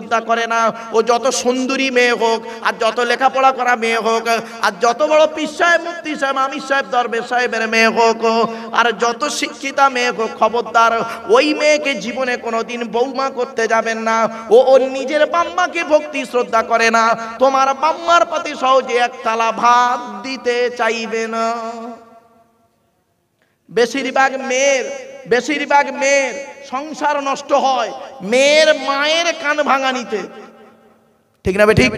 শ্রদ্ধা করে না। ও যত সুন্দরী মেয়ে হোক, আর যত লেখাপড়া করা মেয়ে হোক, আর যত বড় পীর সাহেব, মুফতি সাহেব, আমির সাহেব, দরবেশ সাহেবের মেয়ে হোক, আর যত শিক্ষিতা মেয়ে হোক, খবরদার ওই মেয়েকে জীবনে কোনোদিন বৌমা করতে যাবেন না। ও ওর নিজের বাম্মাকে ভক্তি শ্রদ্ধা করে না, তোমার বাম্মার প্রতি সহজে এক থালা ভাত দিতে চাইবে না। বেশিরভাগ মেয়ের সংসার নষ্ট হয় মেয়ের মায়ের কান ভাঙানিতে, ঠিক না ঠিক?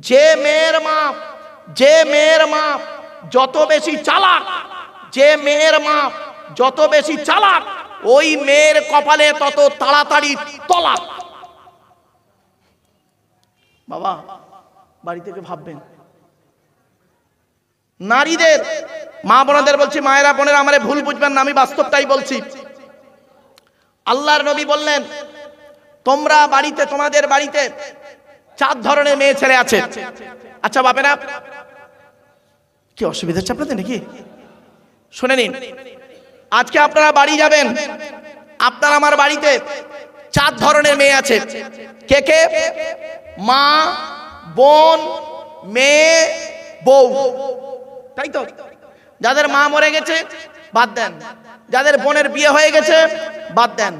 যে মেয়ের মা যত বেশি চালাক, ওই মেয়ের কপালে তত তাড়াতাড়ি তলাক। বাবা বাড়ি থেকে ভাববেন, নারীদের, মা বোনদের বলছি, মায়েরা বোনেরা আমারে ভুল বুঝবেন না, আমি বাস্তবটাই বলছি। আল্লাহর নবী বললেন, তোমরা বাড়িতে, তোমাদের বাড়িতে 4 ধরনের মেয়ে ছেলে আছে। আচ্ছা বাপেরা, কি অসুবিধা হচ্ছে আপনাদের নাকি? শুনে নিন, আজকে আপনারা বাড়ি যাবেন, আপনার আমার বাড়িতে 4 ধরনের মেয়ে আছে। কে কে? মা, বোন, মেয়ে, বউ, তাই তো? যাদের মা মরে গেছে বাদ দেন, যাদের বোনের বিয়ে হয়ে গেছে বাদ দেন,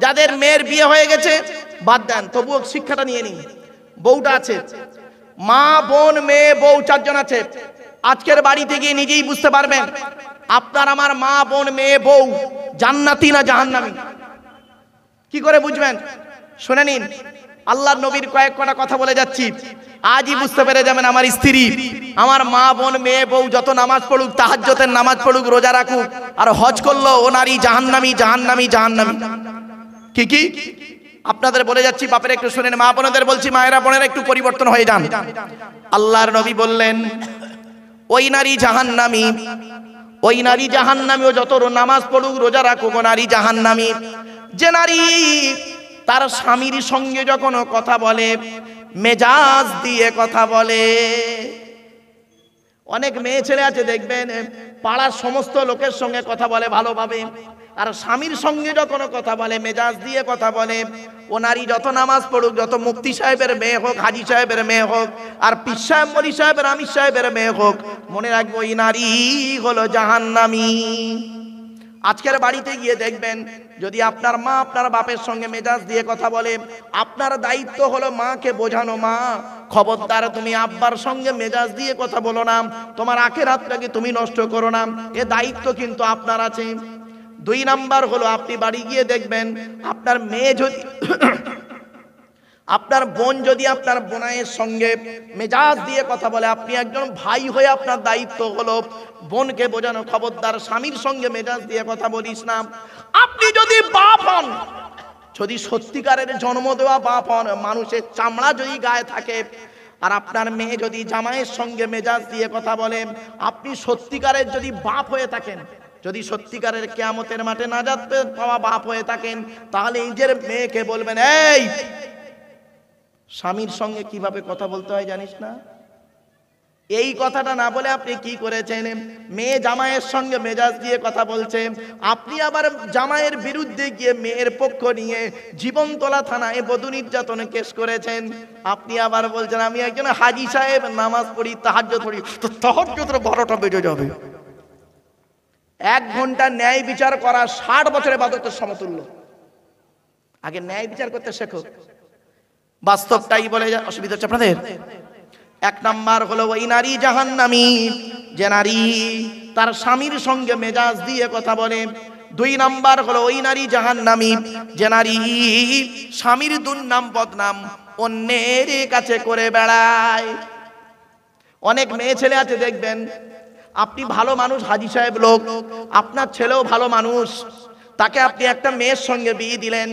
যাদের মেয়ের বিয়ে হয়ে গেছে বাদ দেন, তবুও শিক্ষাটা নিয়ে নিন। বউটা আছে, মা, বোন, মেয়ে, বউ, 4 জন আছে। আজকের বাড়িতে গিয়ে নিজেই বুঝতে পারবেন আপনার আমার মা, বোন, মেয়ে, বউ জান্নাতি না জাহান্নামী। কি করে বুঝবেন? শুনে নিন, আল্লাহর নবীর কয়েক কটা কথা বলে যাচ্ছি, আজই বুঝতে পেরে যাবেন আমার স্ত্রী, আমার মা, বোন, মেয়ে, বউ যত নামাজ পড়ুক, তাহাজ্জুদের নামাজ পড়ুক, রোজা রাখুক, আর হজ করলো, ও নারী জাহান্নামী, জাহান্নামী, জাহান্নামী। কি আপনাদের বলে যাচ্ছি, বাপের একটু শুনেন, মা বোনদের বলছি, মায়েরা বোনেরা একটু পরিবর্তন হয়ে যান। আল্লাহর নবী বললেন, ওই নারী জাহান্নামী, ও যত নামাজ পড়ুক, রোজা রাখুক, ও নারী জাহান্নামী। যে নারী তার স্বামীর সঙ্গে যখন কথা বলে মেজাজ দিয়ে কথা বলে। অনেক মেয়ে ছেলে আছে দেখবেন, পাড়ার সমস্ত লোকের সঙ্গে কথা বলে ভালোভাবে, আর স্বামীর সঙ্গে যখন কথা বলে মেজাজ দিয়ে কথা বলে। ও নারী যত নামাজ পড়ুক, যত মুফতি সাহেবের মেয়ে হোক, হাজী সাহেবের মেয়ে হোক, আর পীর সাহেব, মলি সাহেবের, আমির সাহেবের মেয়ে হোক, মনে রাখবো ওই নারী হলো জাহান্নামী। আজকের বাড়িতে গিয়ে দেখবেন, যদি আপনার মা আপনার বাপের সঙ্গে মেজাজ দিয়ে কথা বলে, আপনার দায়িত্ব হলো মাকে বোঝানো, মা খবরদার তুমি আব্বার সঙ্গে মেজাজ দিয়ে কথা বলো না, তোমার আখিরাতটাকে তুমি নষ্ট করো না, এ দায়িত্ব কিন্তু আপনার আছে। 2 নাম্বার হলো, আপনি বাড়ি গিয়ে দেখবেন, আপনার মেয়ে যদি আপনার বোন যদি আপনার বোনের সঙ্গে মেজাজ দিয়ে কথা বলে, আপনি একজন ভাই হয়ে আপনার দায়িত্ব হলো বোনকে বোঝানো, খবরদার স্বামীর সঙ্গে মেজাজ দিয়ে কথা বলিস না। আপনি যদি বাপ হন, যদি সত্যিকারের জন্ম দেওয়া বাপ হন, মানুষের চামড়া যদি গায়ে থাকে, আর আপনার মেয়ে যদি জামাইয়ের সঙ্গে মেজাজ দিয়ে কথা বলে, আপনি সত্যিকারের যদি বাপ হয়ে থাকেন, যদি সত্যিকারের কিয়ামতের মাঠে নাজাত পাওয়া বাপ হয়ে থাকেন, তাহলে নিজের মেয়েকে বলবেন, এই স্বামীর সঙ্গে কিভাবে কথা বলতে হয় জানিস না? এই কথাটা না বলে আপনি কি করেছেন? মেয়ে জামাইয়ের সঙ্গে মেজাজ দিয়ে কথা বলছে, আপনি আবার জামাইয়ের বিরুদ্ধে গিয়ে মেয়ের পক্ষ নিয়ে জীবনতলা থানায় বধূ নির্যাতনে কেস করেছেন। আপনি আবার বলছেন, আমি একজন হাজী সাহেব, নামাজ পড়ি, তাহাজ্জুদ পড়ি, তো তাহাজ্জুদের 12টা বেজে যাবে। 1 ঘন্টা ন্যায় বিচার করা 60 বছরের ইবাদতের সমতুল্য। আগে ন্যায় বিচার করতে শেখো। বাস্তবটাই বলে, অসুবিধা হচ্ছে আপনাদের? 1 নাম্বার হলো ওই নারী জাহান্নামী, যে নারী তার স্বামীর সঙ্গে মেজাজ দিয়ে কথা বলে। 2 নাম্বার হলো ওই নারী জাহান্নামী, যে নারী স্বামীর দুর্নাম বদনাম অন্যের কাছে করে বেড়ায়। অনেক মেয়ে ছেলে আছে দেখবেন, আপনি ভালো মানুষ, হাজী সাহেব লোক, আপনার ছেলেও ভালো মানুষ, তাকে আপনি একটা মেয়ের সঙ্গে বিয়ে দিলেন,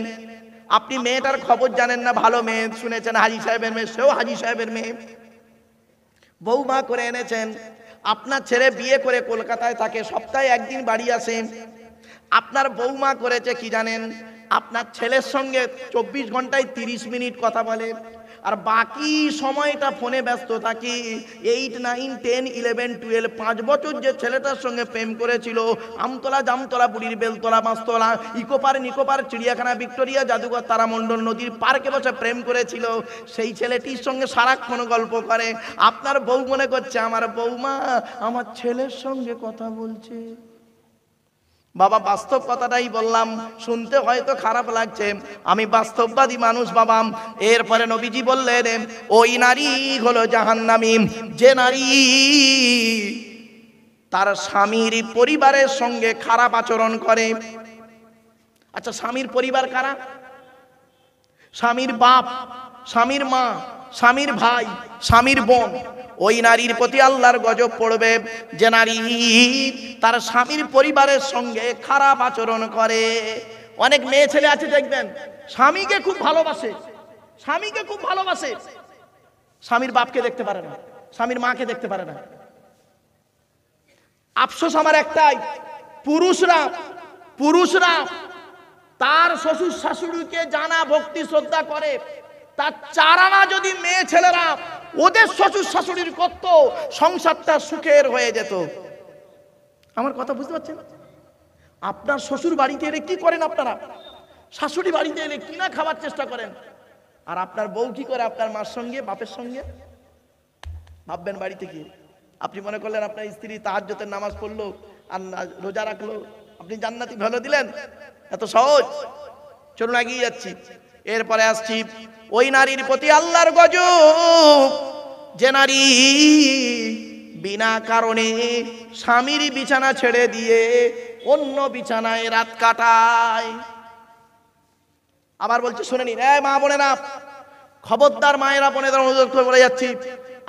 আপনি মেয়েটার খবর জানেন না, ভালো মেয়ে শুনেছেন হাজী সাহেবের মেয়ে, সেও হাজী সাহেবের মেয়ে, বৌমা করে এনেছেন। আপনার ছেলে বিয়ে করে কলকাতায় থাকে, সপ্তাহে 1 দিন বাড়ি আসে। আপনার বৌমা করেছে কি জানেন? আপনার ছেলের সঙ্গে 24 ঘন্টায় 30 মিনিট কথা বলে, আর বাকি সময়টা ফোনে ব্যস্ত থাকি। 8, 9, 10, 11, 12 5 বছর যে ছেলেটার সঙ্গে প্রেম করেছিল, আমতলা, জামতলা, বুড়ির বেলতলা, মাছতলা, ইকোপার, নিকোপার, চিড়িয়াখানা, ভিক্টোরিয়া, জাদুঘর, তারামণ্ডল, নদীর পার্কে বসে প্রেম করেছিল, সেই ছেলেটির সঙ্গে সারাক্ষণ গল্প করে। আপনার বউ মনে করছে আমার বৌমা আমার ছেলের সঙ্গে কথা বলছে। বাবা, বাস্তব কথাটাই বললাম, শুনতে হয়তো খারাপ লাগছে, আমি বাস্তববাদী মানুষ বাবা। এরপরে নবীজি বললেন, ওই নারী হলো জাহান্নামী, যে নারী তার স্বামীর পরিবারের সঙ্গে খারাপ আচরণ করে। আচ্ছা, স্বামীর পরিবার কারা? স্বামীর বাপ, স্বামীর মা, স্বামীর ভাই, স্বামীর বোন। ওই নারীর প্রতি আল্লাহর গজব পড়বে যে নারী তার স্বামীর পরিবারের সঙ্গে খারাপ আচরণ করে। অনেক মেয়ে ছেলে আছে দেখবেন, স্বামীকে খুব ভালোবাসে, স্বামীকে খুব ভালোবাসে, স্বামীর বাপকে দেখতে পারে না, স্বামীর মাকে দেখতে পারে না। আফসোস আমার একটাই, পুরুষরা তার শ্বশুর শাশুড়িকে জানা ভক্তি শ্রদ্ধা করে, তার চারানা যদি মেয়ে ছেলেরা ওদের শ্বশুর শাশুড়ির করত, সংসারটা সুখের হয়ে যেত। আমার কথা বুঝতে পারছেন? আপনার শ্বশুর বাড়িতে এলে কি করেন আপনারা? শাশুড়ি বাড়িতে এলে কি না খাবার চেষ্টা করেন। আর আপনার বউ কি করে আপনার মার সঙ্গে, বাপের সঙ্গে? ভাববেন বাড়িতে কি আপনি মনে করলেন আপনার স্ত্রী তাহাজ্জুদের নামাজ পড়লো আর রোজা রাখলো, আপনি জান্নাতি ভালো দিলেন? এত সহজ? চলুন এগিয়ে যাচ্ছি। এরপরে আসছি, ওই নারীর প্রতি আল্লাহর গজব যে নারী বিনা কারণে স্বামীর বিছানা ছেড়ে দিয়ে অন্য বিছানায় রাত কাটায়। আবার বলছি, শুনে নিন, মা বোনেরা, খবরদার মায়েরা বোনেরা, অনুরোধ করে বলে যাচ্ছি,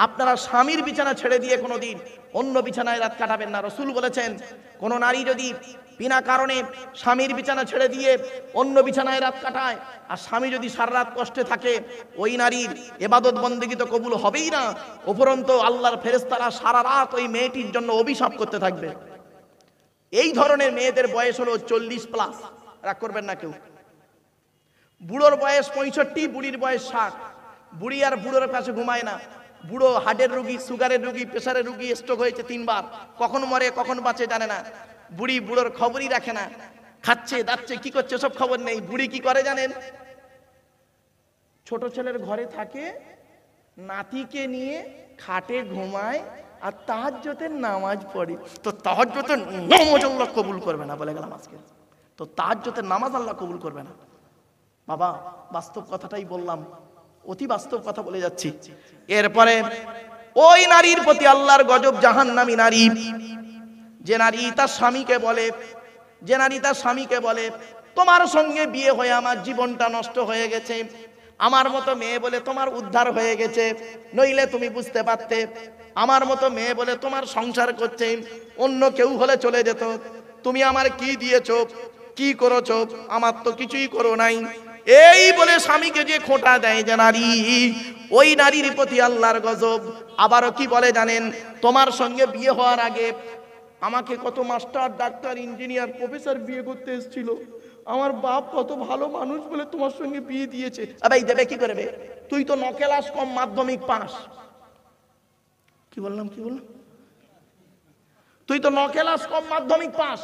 আপনারা স্বামীর বিছানা ছেড়ে দিয়ে কোনোদিন অন্য বিছানায় রাত কাটাবেন না। রাসূল বলেছেন, কোন নারী যদি বিনা কারণে স্বামীর বিছানা ছেড়ে দিয়ে অন্য বিছানায় রাত কাটায়, আর স্বামী যদি সারা রাত কষ্টে থাকে, ওই নারীর ইবাদত বন্দেগী তো কবুল হবেই না, উপরন্তু আল্লাহর ফেরেশতারা সারা রাত ওই মেয়েটির জন্য অভিশাপ করতে থাকবে। এই ধরনের মেয়েদের বয়স হলো 40+, রাগ করবেন না কেউ। বুড়োর বয়স 65, বুড়ির বয়স 60। বুড়ি আর বুড়োর কাছে ঘুমায় না। বুড়ো হার্টের রোগী, সুগারের রোগী, প্রেসারের রোগী, স্ট্রোক হয়েছে 3 বার, কখন মরে কখন বাঁচে জানে না। বুড়ি বুড়োর খবরই রাখে না, খাচ্ছে দাচ্ছে কি করছে সব খবর নেই। বুড়ি কি করে জানেন? ছোট ছেলের ঘরে থাকে, নাতিকে নিয়ে খাটে ঘুমায় আর তাহাজ্জুদের নামাজ পড়ে। তো তাহাজ্জুদের নামাজ আল্লাহ কবুল করবে না বলে গেলাম আজকে। তো তাহাজ্জুদের নামাজ আল্লাহ কবুল করবে না। বাবা, বাস্তব কথাটাই বললাম, অতি বাস্তব কথা বলে যাচ্ছি। এরপরে ওই নারীর প্রতি আল্লাহর গজব জাহান্নামী নারী যে নারী তার স্বামীকে বলে, তোমার সঙ্গে বিয়ে হয়ে আমার জীবনটা নষ্ট হয়ে গেছে, আমার মতো মেয়ে বলে তোমার উদ্ধার হয়ে গেছে, নইলে তুমি বুঝতে পারতে। আমার মতো মেয়ে বলে তোমার সংসার করছে, অন্য কেউ হলে চলে যেত। তুমি আমার কি দিয়েছো, কি করেছো? আমার তো কিছুই করো নাই। এই বলে স্বামীকে যে খোঁটা দেয় যে নারী, ওই নারীর প্রতি আল্লাহর গজব। আবারও কি বলে জানেন? তোমার সঙ্গে বিয়ে হওয়ার আগে আমাকে কত মাস্টার, ডাক্তার, ইঞ্জিনিয়ার, প্রফেসর বিয়ে করতে এসেছিল, আমার বাপ কত ভালো মানুষ বলে তোমার সঙ্গে বিয়ে দিয়েছে। আবে দেবে কি করবে? তুই তো 9 ক্লাস কম মাধ্যমিক পাস। কি বললাম? তুই তো 9 ক্লাস কম মাধ্যমিক পাস,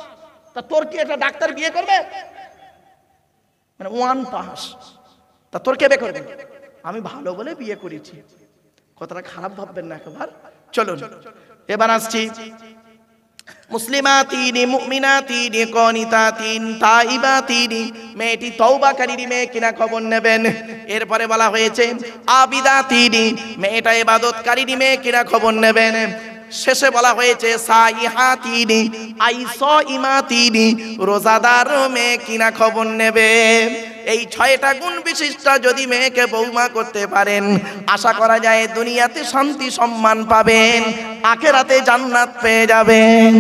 তা তোর কি একটা ডাক্তার বিয়ে করবে? মানে 1 পাস, তা তোর কে বিয়ে করবে? আমি ভালো বলে বিয়ে করেছি। কথাটা খারাপ ভাববেন না একবার। চলুন এবার আসছি, মুসলিমাতিন, মুমিনাতিন, কনিতাতিন, তাইবাতিন, মেয়েটি তওবাকারী মেয়ে কিনা খবর নেবেন। এরপরে বলা হয়েছে আবিদাতিন, মেয়েটা ইবাদতকারী মেয়ে কিনা খবর নেবেন। শেষে বলা হয়েছে সাইহাতিন, আইসাইমাতিন, রোজাদার মেয়ে কিনা খবর নেবে। এই 6টা গুণ বিশিষ্ট যদি মেয়েকে বৌমা করতে পারেন, আশা করা যায় দুনিয়াতে শান্তি সম্মান পাবেন, আখিরাতে জান্নাত পেয়ে যাবেন।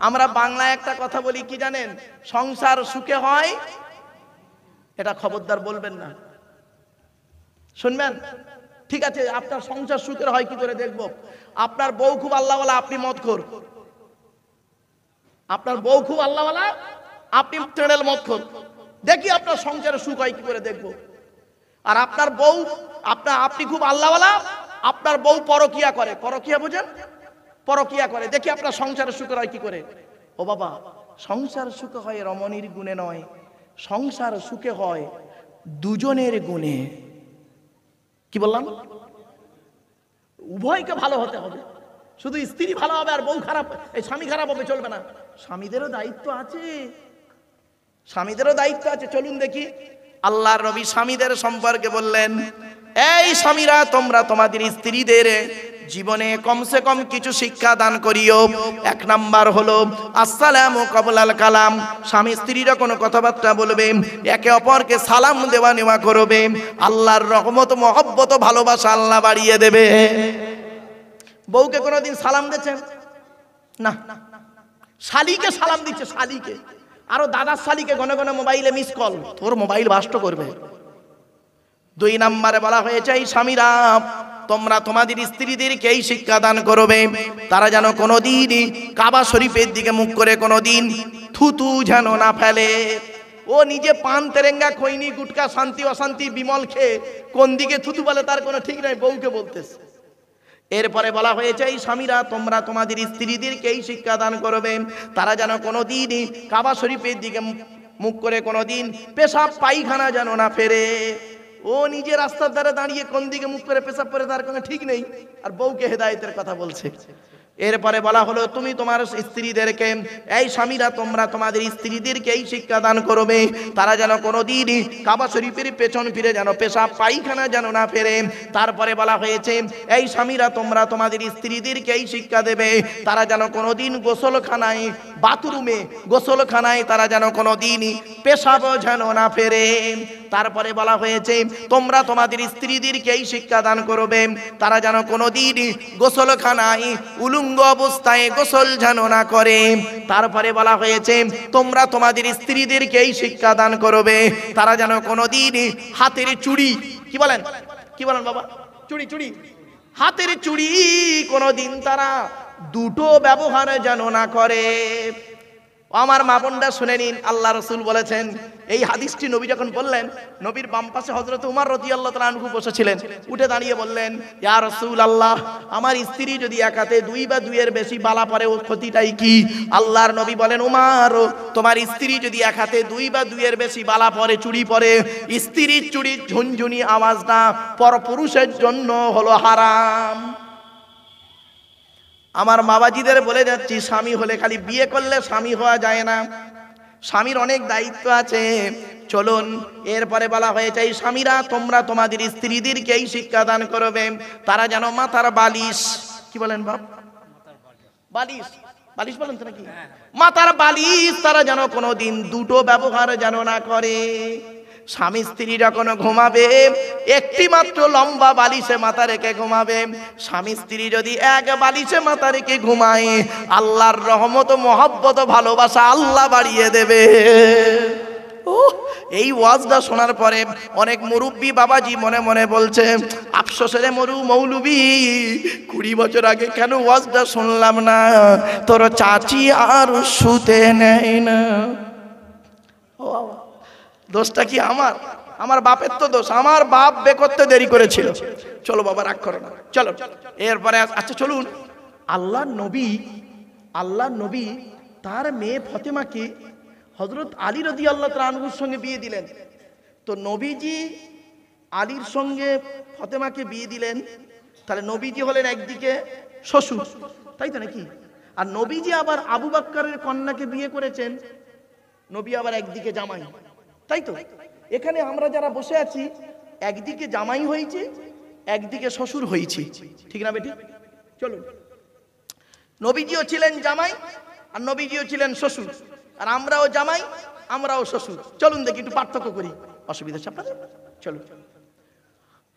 আমরা বাংলায় একটা কথা বলি কি জানেন? সংসার সুখে হয়, এটা খবরদার বলবেন না, শুনবেন? ঠিক আছে, আপনার সংসার সুখের হয় কি করে দেখবো? আপনার বউ খুব আল্লাহওয়ালা, আপনি মদখোর। আপনার বউ খুব আল্লাহওয়ালা, আপনি ট্রেনেল মদখোর। দেখি আপনার সংসারে সুখ হয় কি করে দেখবো। আর আপনার বউ, আপনি খুব আল্লাহওয়ালা, আপনার বউ পরকিয়া করে, পরকিয়া বোঝেন, পরকিয়া করে, দেখি আপনার সংসারে সুখ হয় কি করে। ও বাবা, সংসার সুখ হয় রমণীর গুণে নয়, সংসার সুখে হয় দুজনের গুণে। কি বললাম? উভয়কে ভালো হতে হবে, শুধু স্ত্রী ভালো হবে আর বউ খারাপ, এই স্বামী খারাপ হবে চলবে না। স্বামীদেরও দায়িত্ব আছে, স্বামীদেরও দায়িত্ব আছে। চলুন দেখি আল্লাহর নবী স্বামীদের সম্পর্কে বললেন, এই স্বামীরা তোমরা তোমাদের স্ত্রীদের জীবনে কমসে কম কিছু শিক্ষা দান করিও। এক নাম্বার হলো আসসালামু কাবলাল কালাম। স্বামী স্ত্রীরা কোনো কথাবার্তা বলবে, একে অপরকে সালাম দেওয়া নেওয়া করবে, আল্লাহর রহমত মহব্বত ভালোবাসা আল্লাহ বাড়িয়ে দেবে। বউকে কোনোদিন সালাম দিয়েছেন? না। শালিকে সালাম দিচ্ছে, শালিকে, আরো দাদার শালিকে ঘন ঘন মোবাইলে মিস কল, তোর মোবাইল বাস্ট করবে। দুই নম্বরে বলা হয়েছে, এই স্বামীরা তোমরা তোমাদের স্ত্রীদেরকে এই শিক্ষা দান করবে, তারা যেন কোনোদিন কাবা শরীফের দিকে মুখ করে কোনোদিন থুতু যেন না ফেলে। ও নিজে পান তেরেঙ্গা খৈনি গুটকা শান্তি অশান্তি বিমল খেয়ে কোন দিকে থুতু বলে তার কোনো ঠিক নাই, বউকে বলতেছে। এরপরে বলা হয়েছে, এই স্বামীরা তোমরা তোমাদের স্ত্রীদেরকে এই শিক্ষা দান করবে, তারা যেন কোনোদিন কাবা শরীফের দিকে মুখ করে কোনোদিন পেশাব পায়খানা যেন না ফেরে। ও নিজে রাস্তার ধারে দাঁড়িয়ে কোন দিকে মুখ করে পেশাব করে তার কোনো ঠিক নেই, আর বউকে হেদায়েতের কথা বলছে। এরপরে বলা হলো, তুমি তোমার স্ত্রীদেরকে, এই স্বামীরা তোমরা তোমাদের স্ত্রীদেরকে এই শিক্ষা দান করবে, তারা যেন কোনোদিন কাবা শরীফের পেছন ফিরে যেন পেশাব পায়খানা যেন না ফেরে। তারপরে বলা হয়েছে, এই স্বামীরা তোমরা তোমাদের স্ত্রীদেরকে এই শিক্ষা দেবে, তারা যেন কোনোদিন গোসলখানায় বাথরুমে গোসলখানায় তারা যেন কোনোদিন পেশাব যেন না ফেরে। তারপরে বলা হয়েছে, তোমরা তোমাদের স্ত্রীদেরকে এই শিক্ষা দান করবে, তারা যেন কোনোদিন গোসলখানায় উলুঙ্গ অবস্থায় গোসল যেন না করে। তারপরে বলা হয়েছে, তোমরা তোমাদের স্ত্রীদেরকে এই শিক্ষা দান করবে, তারা যেন কোনোদিন হাতের চুড়ি, কি বলেন, কি বলেন বাবা, চুড়ি, চুড়ি, হাতের চুড়ি কোনোদিন তারা দুটো ব্যবহার যেন না করে। আমার মা বোনরা শুনে নিন, আল্লাহ রাসূল বলেছেন, এই হাদিসটি নবী যখন বললেন, নবীর বাম পাশে হযরত উমর রাদিয়াল্লাহু তাআলা আনহু বসেছিলেন। উঠে দাঁড়িয়ে বললেন, ইয়া রাসূলুল্লাহ, আমার স্ত্রী যদি এক হাতে দুই বা দুইয়ের বেশি বালা পরে ওর ক্ষতিটাই কি? আল্লাহর নবী বলেন, উমর, তোমার স্ত্রী যদি এক হাতে দুই বা দুইয়ের বেশি বালা পরে, চুড়ি পরে, স্ত্রীর চুড়ির ঝুনঝুনি আওয়াজটা পরপুরুষের জন্য হলো হারাম। আমার বাবাজিদের বলে যাচ্ছি, স্বামী হলে খালি বিয়ে করলে স্বামী হওয়া যায় না, স্বামীর অনেক দায়িত্ব আছে। চলুন, এরপরে বলা হয়েছে, এই স্বামীরা তোমরা তোমাদের স্ত্রীদেরকে এই শিক্ষা দান করবে, তারা যেন মাথার বালিশ, কি বলেন বাপ, বালিশ, বালিশ বলেন তো নাকি, মাথার বালিশ তারা যেন কোনোদিন দুটো ব্যবহার যেন না করে। স্বামী স্ত্রী যখন ঘুমাবে একটি মাত্র লম্বা বালিশে মাথা রেখে ঘুমাবে। স্বামী স্ত্রী যদি এক বালিশে মাথা রেখে ঘুমায়, আল্লাহর রহমত মহব্বত ভালোবাসা আল্লাহ বাড়িয়ে দেবে। এই ওয়াজটা শোনার পরে অনেক মুরব্বী বাবাজি মনে মনে বলছে, আফসোসের মৌলবী, 20 বছর আগে কেন ওয়াজটা শুনলাম না, তোর চাচি আর শুতে নেয় না। দোষটা কি আমার? আমার বাপের তো দোষ, আমার বাপ বে করতে দেরি করেছিল। চলো বাবা, রাগ করো না, চলো এরপরে। আচ্ছা চলুন, আল্লাহ নবী তার মেয়ে ফাতেমাকে হযরত আলী রাদিয়াল্লাহু তাআলা আনহুর সঙ্গে বিয়ে দিলেন। তো নবীজি আলীর সঙ্গে ফাতেমাকে বিয়ে দিলেন, তাহলে নবীজি হলেন একদিকে শ্বশুর, তাই তো নাকি? আর নবীজি আবার আবু বকরের কন্যাকে বিয়ে করেছেন, নবী আবার একদিকে জামাই, তাই তো? এখানে আমরা যারা বসে আছি, একদিকে জামাই হয়েছে, একদিকে শ্বশুর হয়েছে, ঠিক না বেটি? চলুন, নবীজিও ছিলেন জামাই আর নবীজিও ছিলেন শ্বশুর, আর আমরাও জামাই আমরাও শ্বশুর। চলুন দেখি একটু পার্থক্য করি, অসুবিধা আছে আপনাদের? চলুন,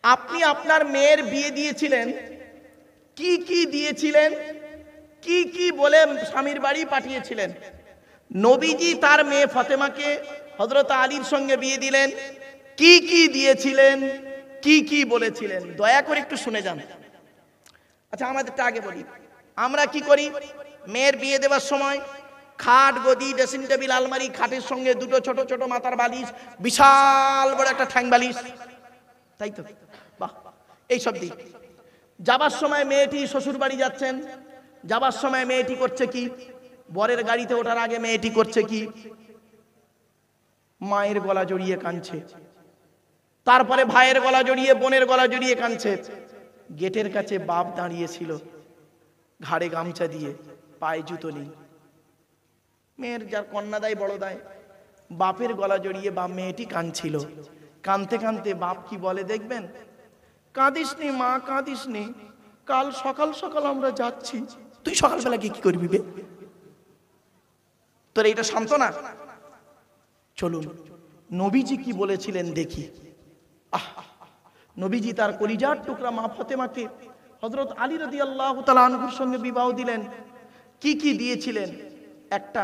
আপনি আপনার মেয়ের বিয়ে দিয়েছিলেন, কি কি দিয়েছিলেন, কি কি বলে স্বামীর বাড়ি পাঠিয়েছিলেন? নবীজি তার মেয়ে ফাতেমাকে হযরত আলীর সঙ্গে বিয়ে দিলেন, কি কি দিয়েছিলেন, কি কি বলেছিলেন, দয়া করে একটু শুনে যান। আচ্ছা আমাদেরটা আগে বলি, আমরা কি করি? মেয়ের বিয়ে দেওয়ার সময় খাট, গদি, ড্রেসিং টেবিল, আলমারি, খাটের সঙ্গে দুটো ছোট ছোট মাথার বালিশ, বিশাল বড় একটা ঠ্যাং বালিশ, তাই তো? বাহ, এইসব দিক। যাবার সময় মেয়েটি শ্বশুর বাড়ি যাচ্ছেন, যাবার সময় মেয়েটি করছে কি? বরের গাড়িতে ওঠার আগে মেয়েটি করছে কি? মায়ের গলা জড়িয়ে কাঁদছে, তারপরে ভাইয়ের গলা জড়িয়ে, বোনের গলা জড়িয়ে কাঁদছে। গেটের কাছে বাপ দাঁড়িয়েছিল, ঘাড়ে গামছা দিয়ে, পায়ে জুতো নেই। মেয়ের যার কন্যা দেয় বড় দেয়, বাপের গলা জড়িয়ে বাপ মেয়েটি কাঁদছিল। কাঁদতে কাঁদতে বাপ কি বলে দেখবেন? কাঁদিস নি মা, কাঁদিস নি, কাল সকাল সকাল আমরা যাচ্ছি। তুই সকালবেলা কি করবি বে? তোর এইটা সান্ত্বনা? চলুন নবীজি কি বলেছিলেন দেখি। নবীজি তার কলিজার টুকরা মা ফাতেমাকে হযরত আলী রাদিয়াল্লাহু তাআলা আনহুর সঙ্গে বিবাহ দিলেন। কি কি দিয়েছিলেন? একটা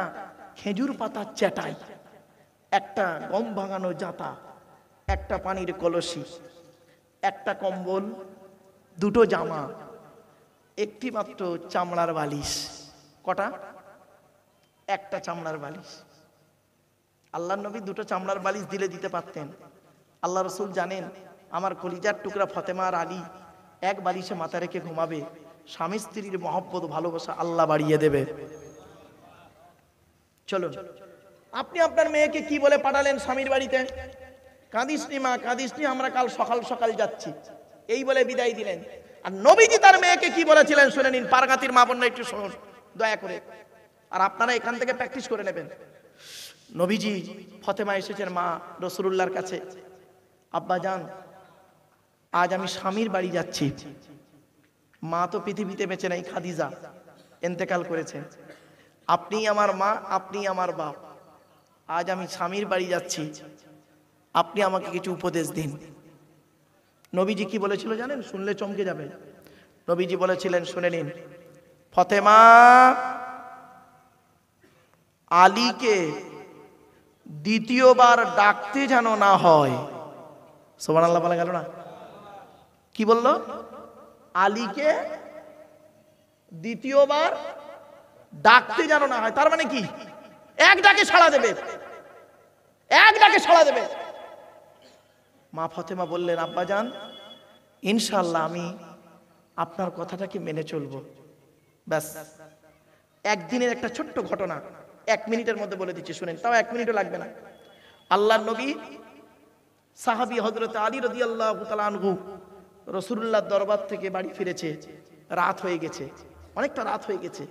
খেজুর পাতার চাটাই, একটা গম ভাঙানো জাতা, একটা পানির কলসি, একটা কম্বল, দুটো জামা, একটি মাত্র চামড়ার বালিশ। কটা? একটা চামড়ার বালিশ। আল্লাহর নবী দুটো চামড়ার বালিশ দিলে দিতে পারতেন। আল্লাহ রাসূল জানেন আমার কলিজার টুকরা ফাতেমা আর আলী এক বালিশে মাথা রেখে ঘুমাবে, স্বামী স্ত্রীর মহব্বত ভালোবাসা আল্লাহ বাড়িয়ে দেবে। চলুন, আপনি আপনার মেয়েকে কি বলে পাঠালেন স্বামীর বাড়িতে? কাঁদিস নি মা, কাঁদিস নি, আমরা কাল সকাল সকাল যাচ্ছি, এই বলে বিদায় দিলেন। আর নবীজি তার মেয়েকে কি বলেছিলেন শুনে নিন। পারগাতির মা বোনরা একটু শুনুন দয়া করে, আর আপনারা এখান থেকে প্র্যাকটিস করে নেবেন। নবীজি ফাতেমা এসেছেন মা রাসূলুল্লাহর কাছে। আব্বা জান, আজ আমি স্বামীর বাড়ি যাচ্ছি। মা তো পৃথিবীতে বেঁচে নাই, খাদিজা ইন্তেকাল করেছেন। আপনি আমার মা, আপনি আমার বাপ। আজ আমি স্বামীর বাড়ি যাচ্ছি, আপনি আমাকে কিছু উপদেশ দিন। নবীজি কি বলেছিল জানেন? শুনলে চমকে যাবেন। নবীজি বলেছিলেন শুনে নিন। ফাতেমা, আলীকে দ্বিতীয়বার ডাকতে যেন না হয়। সুবহানাল্লাহ বলা গেল না? কি বললো? আলীকে দ্বিতীয়বার ডাকতে যেন না হয়। তার মানে কি? এক ডাকে সাড়া দেবে, এক ডাকে সাড়া দেবে। মা ফাতেমা বললেন আব্বা জান, ইনশাআল্লাহ আমি আপনার কথাটাকে মেনে চলবো। ব্যাস, একদিনের একটা ছোট্ট ঘটনা 1 মিনিটের মধ্যে বলে দিচ্ছি, শুনেন, তাও 1 মিনিটও লাগবে না। আল্লাহর নবী সাহাবী হযরত আলী রাদিয়াল্লাহু তাআলা আনহু রাসূলুল্লাহর দরবার থেকে বাড়ি ফিরেছে। রাত হয়ে গেছে, অনেকটা রাত হয়ে গেছে।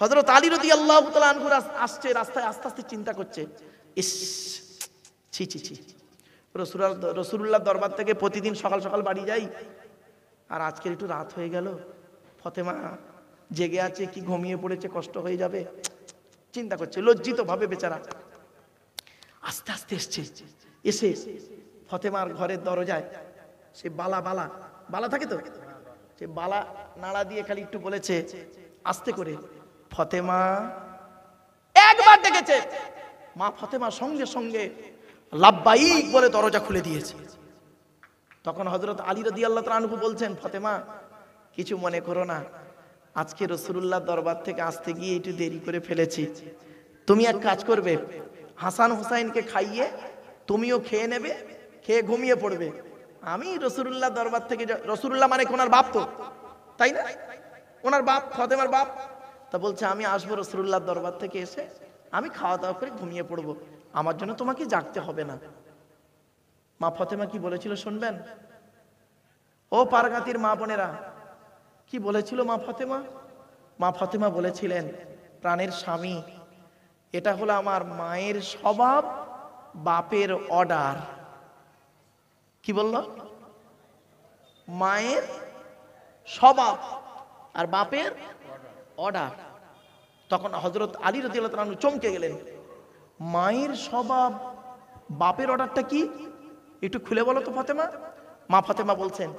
হযরত আলী রাদিয়াল্লাহু তাআলা আনহু আসছে, রাস্তায় আস্তে আস্তে চিন্তা করছে, ইস ছি ছি ছি, রাসূলুল্লাহর দরবার থেকে প্রতিদিন সকাল সকাল বাড়ি যাই, আর আজকে একটু রাত হয়ে গেল। ফাতেমা জেগে আছে কি ঘুমিয়ে পড়েছে, কষ্ট হয়ে যাবে, চিন্তা করছে লজ্জিত ভাবে বেচারা। আস্তে আস্তে এসে ফাতেমার ঘরের দরজায় সে বালা থাকে তো, সে বালা নাড়া দিয়ে খালি একটু বলেছে আস্তে করে, ফাতেমা। একবার ডেকেছে, মা ফাতেমা সঙ্গে সঙ্গে লাব্বাইক বলে দরজা খুলে দিয়েছে। তখন হযরত আলী রাদিয়াল্লাহু তাআলা আনহু বলছেন, ফাতেমা কিছু মনে করো না, আজকে রাসূলুল্লাহর দরবার থেকে আসতে গিয়ে একটু দেরি করে ফেলেছি। তুমি এক কাজ করবে, হাসান হুসাইনকে খাইয়ে তুমিও খেয়ে নেবে, খেয়ে ঘুমিয়ে পড়বে। আমি রাসূলুল্লাহ দরবার থেকে, রাসূলুল্লাহ মানে ওনার বাপ তো, তাই না? ওনার বাপ, ফাতেমার বাপ। তা বলছে আমি আসবো রাসূলুল্লাহর দরবার থেকে, এসে আমি খাওয়া দাওয়া করে ঘুমিয়ে পড়বো, আমার জন্য তোমাকে জাগতে হবে না। মা ফাতেমা কি বলেছিল শুনবেন? ও পারগাতির মা বোনেরা, কি বলেছিল মা ফাতেমা? মা ফাতেমা বলেছিলেন, প্রাণের স্বামী, এটা হলো আমার মায়ের স্বভাব, বাপের অর্ডার। কি বলল? মায়ের স্বভাব আর বাপের অর্ডার। তখন হযরত আলী রাদিয়াল্লাহু তাআলা আনহু চমকে গেলেন। মায়ের স্বভাব, বাপের অর্ডারটা কি? একটু খুলে বলো তো ফাতেমা। মা ফাতেমা বলছেন,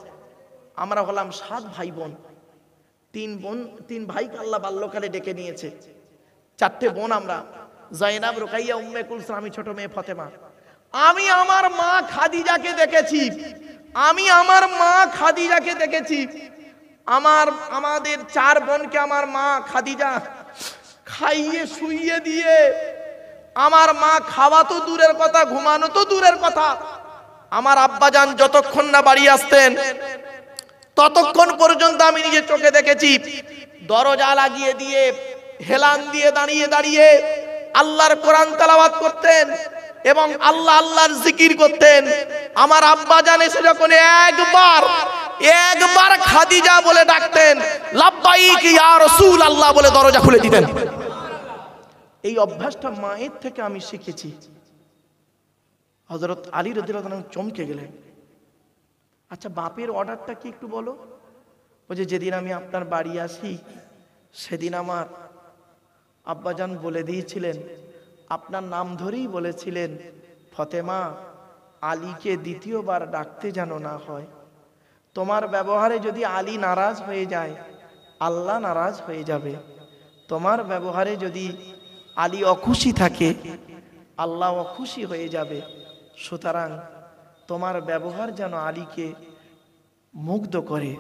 আমরা হলাম 7 ভাই বোন। 3 ভাইকে আল্লাহ বাল্যকালে ডেকে নিয়েছে, 4টে বোন আমরা, জাইনাব, রুকাইয়া, উম্মে কুলসুম, আমি ছোট মেয়ে ফাতেমা। আমি আমার মা খাদিজাকে দেখেছি, আমাদের 4 বোনকে আমার মা খাইয়ে শুইয়ে দিয়ে আমার মা খাওয়া তো দূরের কথা, ঘুমানো তো দূরের কথা, আমার আব্বাজান যতক্ষণ না বাড়ি আসতেন ততক্ষণ পর্যন্ত আমি নিজে চোখে দেখেছি দরজা লাগিয়ে দিয়ে হেলান দিয়ে দাঁড়িয়ে দাঁড়িয়ে আল্লাহর কোরআন তেলাওয়াত করতেন এবং আল্লাহ আল্লাহর জিকির করতেন। আমার আব্বাজান এসে যখন একবার খাদিজা বলে ডাকতেন, লাব্বাইক ইয়া রাসূলুল্লাহ বলে দরজা খুলে দিতেন। এই অভ্যাসটা মায়ের থেকে আমি শিখেছি। হযরত আলী রাদিয়াল্লাহু আনহু চমকে গেলেন। আচ্ছা, বাপের অর্ডারটা কি একটু বলো? বলে, যেদিন আমি আপনার বাড়ি আসি সেদিন আমার আব্বাজান বলে দিয়েছিলেন, আপনার নাম ধরেই বলেছিলেন, ফতেমা, আলীকে দ্বিতীয়বার ডাকতে যেন না হয়। তোমার ব্যবহারে যদি আলী নারাজ হয়ে যায়, আল্লাহ নারাজ হয়ে যাবে। তোমার ব্যবহারে যদি আলী অখুশি থাকে, আল্লাহ অখুশি হয়ে যাবে। সুতরাং তোমার ব্যবহার যেন আলীকে মুগ্ধ করে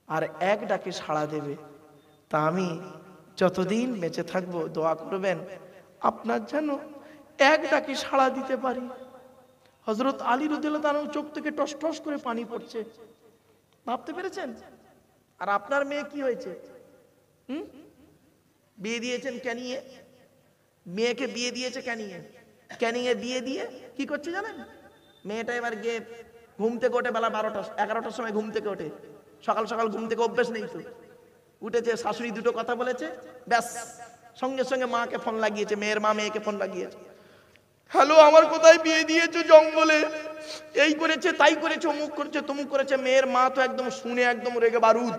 আর এক ডাকে সাড়া দেবে। তা আমি যতদিন বেঁচে থাকবো দোয়া করবেন আপনার যেন এক ডাকে সাড়া দিতে পারি। হযরত আলী রাদিয়াল্লাহু তাআলা চোখ থেকে টস টস করে পানি পড়ছে। ভাবতে পেরেছেন? আর আপনার মেয়ে কি হয়েছে? বিয়ে দিয়েছেন ক্যানিংয়ে, মেয়েকে বিয়ে দিয়েছে ক্যানিংয়ে বিয়ে দিয়ে কি করছে জানেন? মেয়েটা এবার গিয়ে ঘুম থেকে ওঠে বেলা 11টার সময় ঘুম থেকে ওঠে। সকাল সকাল ঘুম থেকে অভ্যেস নেই তো, উঠেছে, শাশুড়ি দুটো কথা বলেছে, ব্যাস সঙ্গে সঙ্গে মাকে ফোন লাগিয়েছে, মেয়ের মা মেয়েকে ফোন লাগিয়েছে, হ্যালো আমার কোথায় বিয়ে দিয়েছো জঙ্গলে, এই করেছে তাই করেছে, অমুক করেছে তমুক করেছে। মেয়ের মা তো একদম শুনে একদম রেগে বারুদ,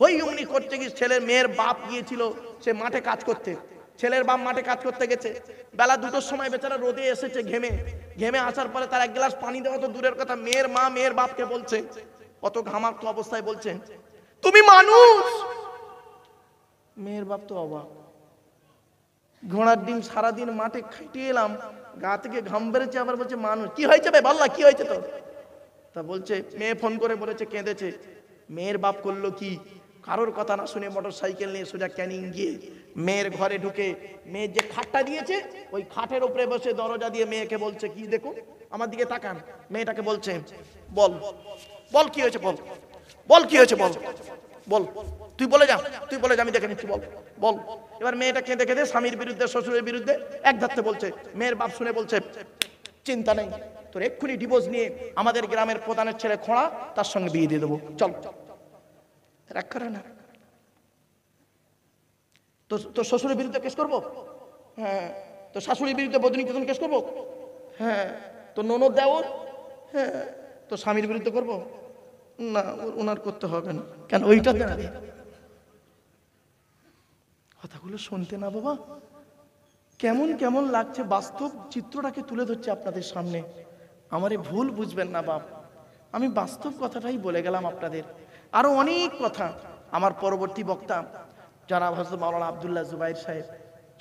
হই অমনি করছে কি। ছেলের মেয়ের বাপ গিয়েছিল সে মাঠে কাজ করতে, ছেলের বাপ মাঠে কাজ করতে গেছে, বেলা 2টোর সময় বেচারা রোদে এসেছে, ঘেমে আসার পরে তার এক গ্লাস পানি দেওয়া তো দূরের কথা, মেয়ের মা মেয়ের বাপকে বলছে, কত ঘামাক্ত অবস্থায় বলছে, তুমি মানুষ। মেয়ের বাপ তো অবাক, ঘোড়ার ডিম সারাদিন মাঠে খাটিয়ে এলাম, গা থেকে ঘাম বেড়েছে, আবার বলছে মানুষ। কি হয়েছে ভাই বল্লা, কি হয়েছে তো? তা বলছে মেয়ে ফোন করে বলেছে, কেঁদেছে। মেয়ের বাপ করলো কি, কারোর কথা না শুনে মোটর সাইকেল নিয়ে সোজা ক্যানিং গিয়ে মেয়ের ঘরে ঢুকে মেয়ের যে খাটটা দিয়েছে ওই খাটের উপরে বসে দরজা দিয়ে মেয়েকে বলছে, কি দেখো আমার দিকে তাকান। মেয়েটাকে বলছে, বল বল কি হয়েছে, বল বল কি হয়েছে, বল বল তুই বলে যা, তুই বলে যা, আমি দেখে নিচ্ছি, বল বল। এবার মেয়েটা কেঁদে কেঁদে স্বামীর বিরুদ্ধে শ্বশুরের বিরুদ্ধে এক ধাত্তে বলছে। মেয়ের বাপ শুনে বলছে, চিন্তা নেই, তোর এক্ষুনি ডিভোর্স নিয়ে আমাদের গ্রামের প্রধানের ছেলে খোঁড়া, তার সঙ্গে বিয়ে দিয়ে দেবো, চল। রাগ করে না? তো শ্বশুরের বিরুদ্ধে কেস করবো? হ্যাঁ। তো শাশুড়ির বিরুদ্ধে বদনি কেস করবো? হ্যাঁ। তো ননদ দেওর? হ্যাঁ। তো স্বামীর বিরুদ্ধে করবো? না, ওনার করতে হবে না। কেন? ওইটা কথাগুলো শুনতে না বাবা কেমন কেমন লাগছে, বাস্তব চিত্রটাকে তুলে ধরছে আপনাদের সামনে। আমারে ভুল বুঝবেন না বাপ, আমি বাস্তব কথাটাই বলে গেলাম আপনাদের। আরো অনেক কথা আমার পরবর্তী বক্তা জনাব হযরত মাওলানা আব্দুল্লাহ জুবাইর সাহেব,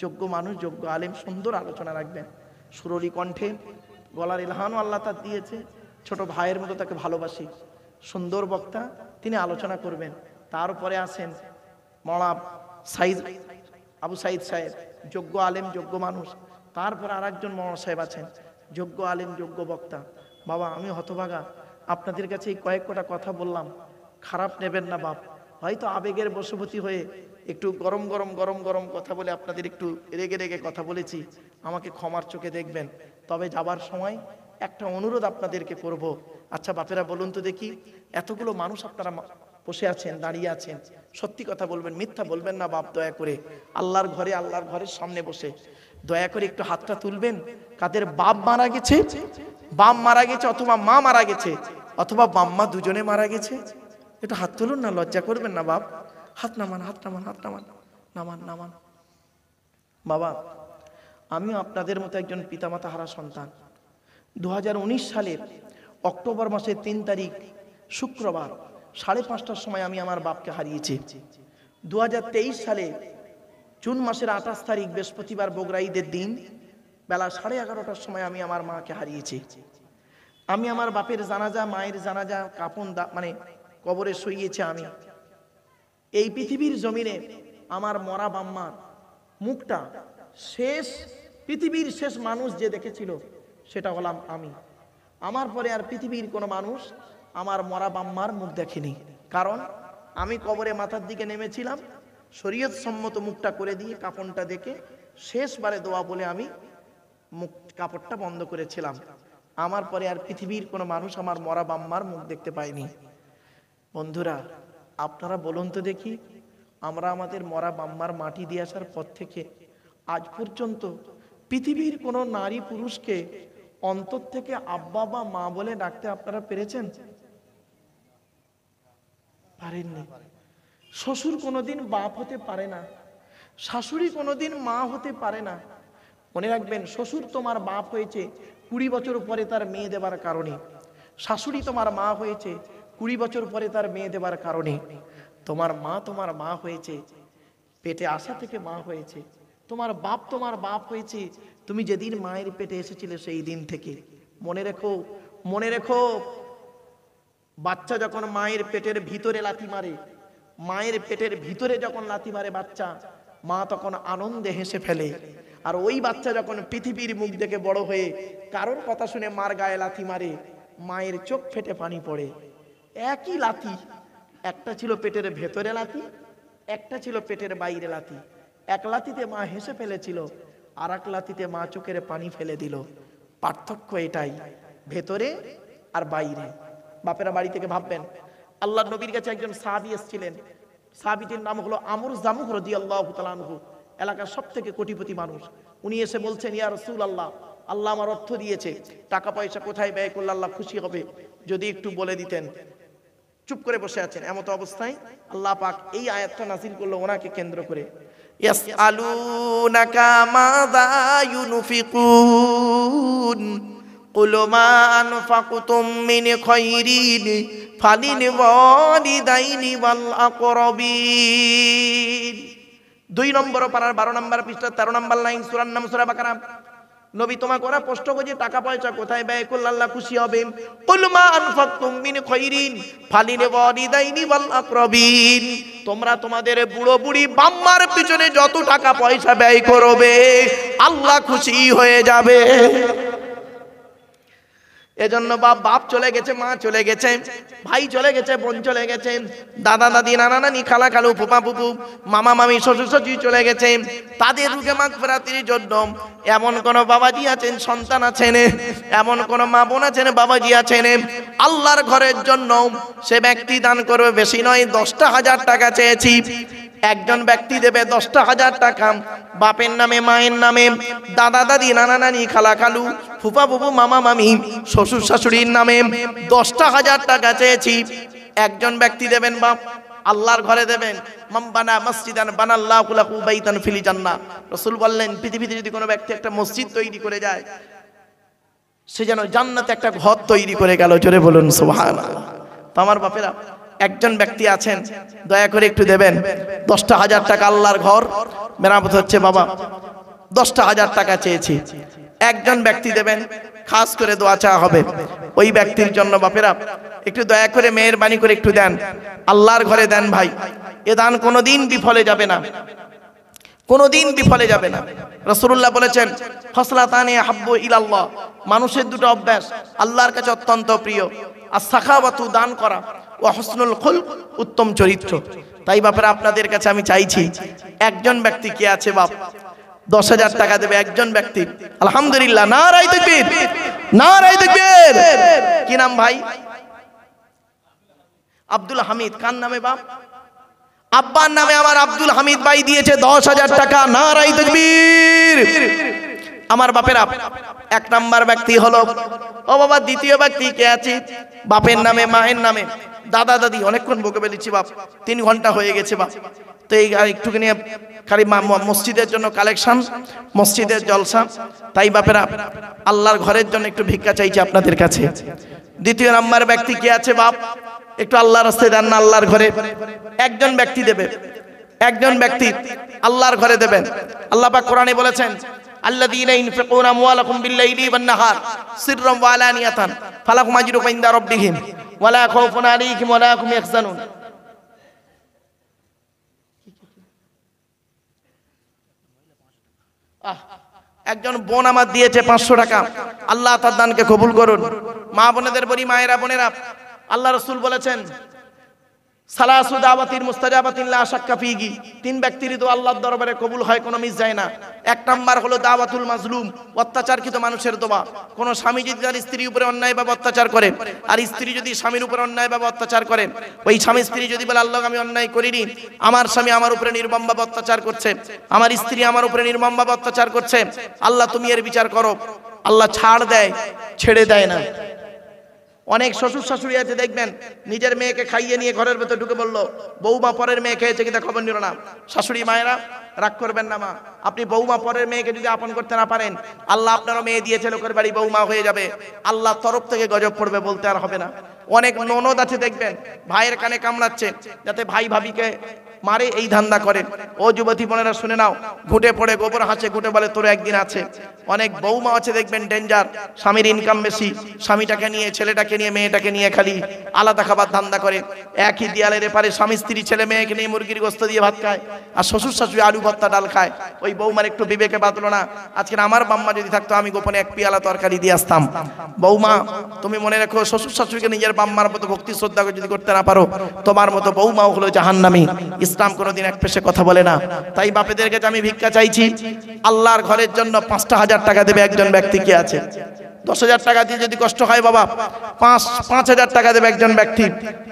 যোগ্য মানুষ, যোগ্য আলেম, সুন্দর আলোচনা রাখবেন, সুরলি কণ্ঠে, গলার ইলহানও আল্লাহ তার দিয়েছে, ছোট ভাইয়ের মতো তাকে ভালোবাসি, সুন্দর বক্তা, তিনি আলোচনা করবেন। তারপরে আসেন মাওলানা আবু সাইদ সাহেব, যোগ্য আলেম, যোগ্য মানুষ। তারপরে আরেকজন মাওলানা সাহেব আছেন, যোগ্য আলেম, যোগ্য বক্তা। বাবা আমি হতভাগা, আপনাদের কাছে এই কয়েক কটা কথা বললাম, খারাপ নেবেন না বাপ, হয়তো আবেগের বশবর্তী হয়ে একটু গরম গরম কথা বলে আপনাদের একটু রেগে রেগে কথা বলেছি, আমাকে ক্ষমার চোখে দেখবেন। তবে যাবার সময় একটা অনুরোধ আপনাদেরকে করব, আচ্ছা বাপেরা বলুন তো দেখি, এতগুলো মানুষ আপনারা বসে আছেন, দাঁড়িয়ে আছেন, সত্যি কথা বলবেন, মিথ্যা বলবেন না বাপ, দয়া করে। আল্লাহর ঘরের সামনে বসে দয়া করে একটু হাতটা তুলবেন, কাদের বাপ মারা গেছে, অথবা মা মারা গেছে, অথবা বাম্মা দুজনে মারা গেছে, একটু হাত তুলুন না, লজ্জা করবেন না বাপ। হাত নামান, নামান। বাবা আমিও আপনাদের মতো একজন পিতামাতা হারা সন্তান। 2019 সালের অক্টোবর মাসের 3 তারিখ শুক্রবার 5:30টার সময় আমি আমার বাপকে হারিয়েছি। 2023 সালে জুন মাসের 28 তারিখ বৃহস্পতিবার বগুড়া ঈদের দিন বেলা 11:30টার সময় আমি আমার মাকে হারিয়েছি। আমি আমার বাপের জানাজা, মায়ের জানাজা, কাফন মানে কবরে শুইয়েছি আমি। এই পৃথিবীর জমিনে আমার মরা বাম্মার মুখটা শেষ, পৃথিবীর শেষ মানুষ যে দেখেছিল সেটা হলাম আমি। আমার পরে আর পৃথিবীর কোনো মানুষ আমার মরা বাম্মার মুখ দেখেনি। কারণ আমি কবরে মাথার দিকে নেমেছিলাম, শরীয়ত সম্মত মুখটা করে দিয়ে কাফনটা দেখে শেষবারে দোয়া বলে আমি মুখ কাপড়টা বন্ধ করেছিলাম। আমার পরে আর পৃথিবীর কোনো মানুষ আমার মরা বাম্মার মুখ দেখতে পায়নি। বন্ধুরা, আপনারা বলুন তো দেখি, আমরা আমাদের মরা বাম্মার মাটি দিয়ে আসার পর থেকে আজ পর্যন্ত পৃথিবীর কোনো নারী পুরুষকে অন্তর থেকে আব্বা বা মা বলে ডাকতে আপনারা পেরেছেন? পারেননি। শ্বশুর কোনোদিন বাপ হতে পারে না, শাশুড়ি কোনোদিন মা হতে পারে না। মনে রাখবেন, শ্বশুর তোমার বাপ হয়েছে 20 বছর পরে তার মেয়ে দেবার কারণে, শাশুড়ি তোমার মা হয়েছে 20 বছর পরে তার মেয়ে দেবার কারণে। তোমার মা হয়েছে পেটে আসা থেকে মা হয়েছে, তোমার বাপ হয়েছে তুমি যেদিন মায়ের পেটে এসেছিলে সেই দিন থেকে। মনে রেখো, বাচ্চা যখন মায়ের পেটের ভিতরে লাথি মারে, মায়ের পেটের ভিতরে যখন লাথি মারে বাচ্চা, মা তখন আনন্দে হেসে ফেলে। আর ওই বাচ্চা যখন পৃথিবীর মুখ দেখে বড় হয়ে কারোর কথা শুনে মার গায়ে লাথি মারে, মায়ের চোখ ফেটে পানি পড়ে। একই লাথি, একটা ছিল পেটের ভেতরে লাথি, একটা ছিল পেটের বাইরে লাথি। এক লাথিতে মা হেসে ফেলেছিল, আর এক লাথিতে মা চোখের পানি ফেলে দিল। পার্থক্য এটাই, ভেতরে আর বাইরে। বাপেরা বাড়ি থেকে ভাববেন, আল্লাহ নবীর কাছে একজন সাহাবী এসেছিলেন। সাহাবীটির নাম হলো আমর জামুহ রাদিয়াল্লাহু তাআলা আনহু, এলাকার সব থেকে কোটিপতি মানুষ। উনি এসে বলছেন, ইয়া রাসূলুল্লাহ, আল্লাহ আমার অর্থ দিয়েছে, টাকা পয়সা কোথায় ব্যয় করলে আল্লাহ খুশি হবে, যদি একটু বলে দিতেন। চুপ করে বসে আছেন। এমত অবস্থায় আল্লাহ পাক এই আয়াতটা নাযিল করলো ওনাকে কেন্দ্র করে, ইয়াসআলুনাকা মাযা ইউনফিকুন কুল মা আনফাকতুম মিন খায়রিন ফালিল ওয়ালিদাইনি ওয়াল আকরাবিন। 2 নম্বর পারার 12 নম্বর পৃষ্ঠা 13 নম্বর লাইন, সূরার নাম সূরা বাকারা। নবী তোমাকে ওরা প্রশ্ন করছে টাকা পয়সা কোথায় ব্যয় করলে আল্লাহ খুশি হবে। কুল মা আনফাকতুম মিন খায়রিন ফালিল ওয়ালিদাইনি ওয়াল আকরাবিন। তোমরা তোমাদের বুড়ো বুড়ি বাম্মার পিছনে যত টাকা পয়সা ব্যয় করবে আল্লাহ খুশি হয়ে যাবে। এজন্য বাপ চলে গেছে, মা চলে গেছে, ভাই চলে গেছে, বোন চলে গেছে, দাদা দাদি, নানা নানি, খালা খালু, ফুপা ফুপু, মামা মামি, শ্বশুর শাশুড়ি চলে গেছে। তাদের রুহে মাগফিরাতের জন্য এমন কোন বাবাজি আছেন, সন্তান আছেন, এমন কোন মা বোন আছেন, বাবাজি আছেন, আল্লাহর ঘরের জন্য সে ব্যক্তি দান করবে, বেশি নয় 10,000 টাকা চেয়েছি। একজন ব্যক্তি দেবে 10,000 টাকা, বাপের নামে, মায়ের নামে, দাদা দাদি, নানা নানি, খালা খালু, ফুফা ফুফু, মামা মামি, শ্বশুর শাশুড়ির নামে 10,000 টাকা চেয়েছি। একজন ব্যক্তি দেবেন বাপ, আল্লাহর ঘরে দেবেন। মান বানা মসজিদান বানাল্লাহু লাহু বাইতান ফিল জান্নাহ। রাসূল বললেন, পৃথিবীতে যদি কোনো ব্যক্তি একটা মসজিদ তৈরি করে যায়, সে যেন জান্নাতে একটা ঘর তৈরি করে গেল। জোরে বলুন সুবহানাল্লাহ। তো আমার বাপেরা, একজন ব্যক্তি আছেন, দয়া করে একটু দেবেন 10,000 টাকা, আল্লাহর ঘর মেরামত হচ্ছে বাবা, 10,000 টাকা চেয়েছি। একজন ব্যক্তি দেবেন, খাস করে দোয়া চাওয়া হবে ওই ব্যক্তির জন্য। বাপেরা একটু দয়া করে মেহেরবানি করে একটু দেন, আল্লাহর ঘরে দেন ভাই। এ দান কোনোদিন বিফলে যাবে না, কোনোদিন বিফলে যাবে না। রাসূলুল্লাহ বলেছেন, খসলাতানি হাব্বু ইলাল্লাহ, মানুষের দুটো অভ্যাস আল্লাহর কাছে অত্যন্ত প্রিয়, as-সাখাওয়াতু, দান করা, ওয়া হুসনুল খুলক, উত্তম চরিত্র। তাই বাপেরা আপনাদের কাছে আমি চাইছি, একজন ব্যক্তি কে আছে বাপ 10,000 টাকা দেবে, একজন ব্যক্তি। আলহামদুলিল্লাহ, নারায়ে তাকবীর, নারায়ে তাকবীর। কি নাম ভাই? আব্দুল হামিদ। কার নামে বাপ? আব্বার নামে আমার আব্দুল হামিদ ভাই দিয়েছে 10,000 টাকা। নারায়ে তাকবীর। আমার বাপেরা, 1 নাম্বার ব্যক্তি হলো, ও বাবা দ্বিতীয় ব্যক্তি কে আছে? বাপের নামে, মায়ের নামে, দাদা দাদি। অনেকক্ষণ বকে বলেছি বাপ, 3 ঘন্টা হয়ে গেছে বাপ। তো এই একটুখানি খালি মসজিদের জন্য কালেকশন, মসজিদের জলসা। তাই বাপেরা, আল্লাহর ঘরের জন্য একটু ভিক্ষা চাইছি আপনাদের কাছে। দ্বিতীয় নাম্বার ব্যক্তি কে আছে বাপ? একটু আল্লাহর রাস্তায় দেন না, আল্লাহর ঘরে। একজন ব্যক্তি দেবে, একজন ব্যক্তি আল্লাহর ঘরে দেবেন। আল্লাহ পাক কোরআনে বলেছেন, আল্লাযীনা ইনফিকুনা আমওয়ালাকুম বিল-লাইলি ওয়ান-নাহার সিররান ওয়া আলানিয়াতান ফালাহুম আজরুহুম ইনদা রাব্বিহিম ওয়া লা খাউফুন আলাইহিম ওয়া লা হুম ইয়াহজানুন। আহ, একজন বোন আমার দিয়েছে 500 টাকা, আল্লাহ তার দানকে কবুল করুন। মা বোনেদের বলি, মায়েরা বোনেরা, আল্লাহ রাসূল বলেছেন সালাসু দাওয়াতির মুস্তাজাবাতিন লা শাক্কা ফিহি, তিন ব্যক্তির দোয়া আল্লাহর দরবারে কবুল হয়, কোনো মিস যায় না। এক নাম্বার হলো দাওয়াতুল মাজলুম, অত্যাচারকৃত মানুষের দোয়া। কোন স্বামী যদি তার স্ত্রীর উপরে অন্যায়ভাবে অত্যাচার করে, আর স্ত্রী যদি স্বামীর উপরে অন্যায়ভাবে অত্যাচার করে, ওই স্বামী স্ত্রী যদি বলে আল্লাহ আমি অন্যায় করিনি, আমার স্বামী আমার উপরে নির্মমভাবে অত্যাচার করছে, আমার স্ত্রী আমার উপরে নির্মমভাবে অত্যাচার করছে, আল্লাহ তুমি এর বিচার করো, আল্লাহ ছাড় দেয়, ছেড়ে দেয় না। অনেক শ্বশুর শাশুড়ি আছে দেখবেন, নিজের মেয়েকে খাইয়ে নিয়ে ঘরের ভেতর ঢুকে বললো বৌমা পরের মেয়ে খেয়েছে কিনা খবর নিল না। শাশুড়ি মায়েরা রাগ করবেন না মা, আপনি বৌমা পরের মেয়েকে যদি আপন করতে না পারেন, আল্লাহ আপনারও মেয়ে দিয়েছে, লোকের বাড়ি বৌমা হয়ে যাবে, আল্লাহ তরফ থেকে গজব পড়বে, বলতে আর হবে না। অনেক ননদ আছে দেখবেন ভাইয়ের কানে কামড়াচ্ছে যাতে ভাই ভাবিকে মারে, এই ধান্দা করে। ও যুবতী বোনেরা শুনে নাও, ঘুটে পড়ে গোবর হাসে, ঘুটে বলে তোর একদিন আছে। অনেক বৌমা আছে দেখবেন ডেঞ্জার, স্বামীর ইনকাম বেশি, স্বামীটাকে নিয়ে ছেলেটাকে নিয়ে মেয়েটাকে নিয়ে খালি আলাদা খাবার ধান্দা করে। একই দেয়ালের এপারে স্বামী স্ত্রী ছেলে মেয়েকে নিয়ে মুরগির গোস্ত দিয়ে ভাত খায়, আর শ্বশুর শাশুড়ি আলু ভর্তা ডাল খায়। ওই বৌমার একটু বিবেকে বাঁধলো না, আজকে আমার বাম্মা যদি থাকতো আমি গোপনে এক পিয়ালা তরকারি দিয়ে আসতাম। বৌমা তুমি মনে রাখো, শ্বশুর শাশুড়িকে নিজের বাম্মার মতো ভক্তি শ্রদ্ধা যদি করতে না পারো, তোমার মতো বৌমাও হলো জাহান্নামী। ইসলাম কোনোদিন এক পেশে কথা বলে না। তাই বাপেদের কাছে আমি ভিক্ষা চাইছি, আল্লাহর ঘরের জন্য 5,000 টাকা দেবে একজন ব্যক্তি। কি আছে 10,000 টাকা দিয়ে যদি কষ্ট হয় বাবা, 5,000 টাকা দেবে একজন ব্যক্তি।